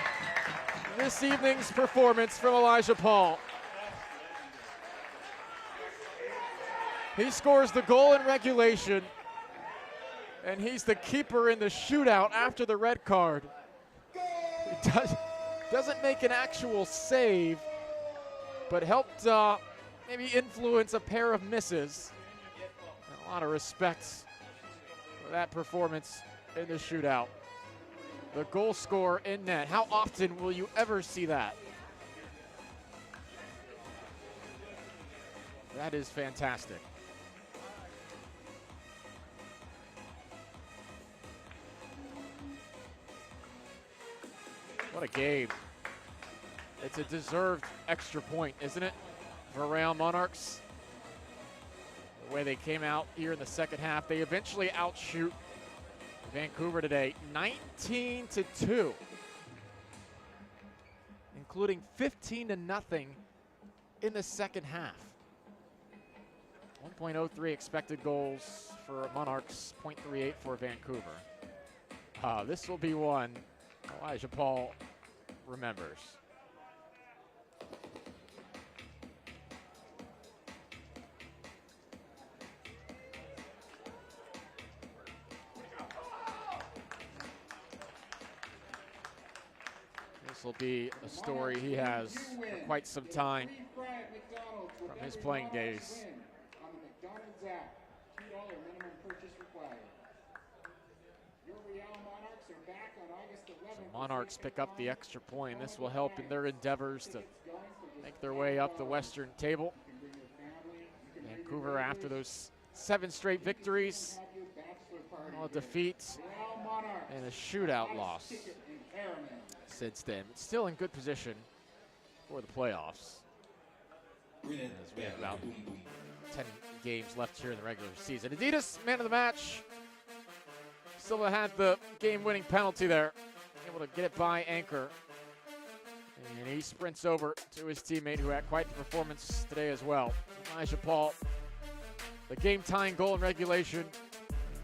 this evening's performance from Elijah Paul? He scores the goal in regulation, and he's the keeper in the shootout after the red card. He doesn't make an actual save, but helped maybe influence a pair of misses. And a lot of respect for that performance in the shootout. The goal scorer in net. How often will you ever see that? That is fantastic. What a game. It's a deserved extra point, isn't it, for Real Monarchs? The way they came out here in the second half, they eventually outshoot Vancouver today, 19-2, including 15-0 in the second half. 1.03 expected goals for Monarchs, 0.38 for Vancouver. This will be one Elijah Paul remembers. This will be a story he has for quite some time from his playing days. Monarchs pick up the extra point. This will help in their endeavors to make their way up the Western table. Vancouver, after those 7 straight victories, a defeat and a shootout loss since then. But still in good position for the playoffs, as we have about 10 games left here in the regular season. Adidas, man of the match. Silva had the game-winning penalty there, able to get it by Anchor. And he sprints over to his teammate who had quite the performance today as well. Elijah Paul, the game-tying goal in regulation.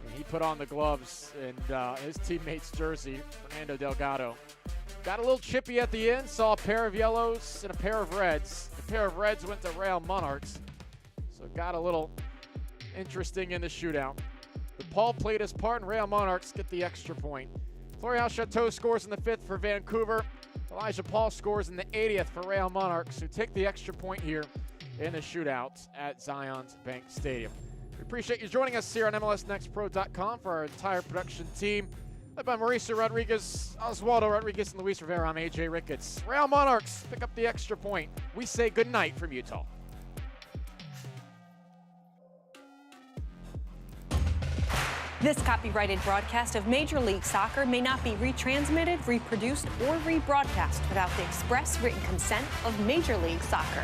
And he put on the gloves and his teammate's jersey, Fernando Delgado. Got a little chippy at the end, saw a pair of yellows and a pair of reds. The pair of reds went to Real Monarchs, so it got a little interesting in the shootout. But Paul played his part, and Real Monarchs get the extra point. Florial Chateau scores in the 5th for Vancouver. Elijah Paul scores in the 80th for Real Monarchs, who take the extra point here in the shootout at Zions Bank Stadium. We appreciate you joining us here on MLSNextPro.com for our entire production team, led by Mauricio Rodriguez, Oswaldo Rodriguez, and Luis Rivera. I'm AJ Ricketts. Real Monarchs pick up the extra point. We say good night from Utah. This copyrighted broadcast of Major League Soccer may not be retransmitted, reproduced, or rebroadcast without the express written consent of Major League Soccer.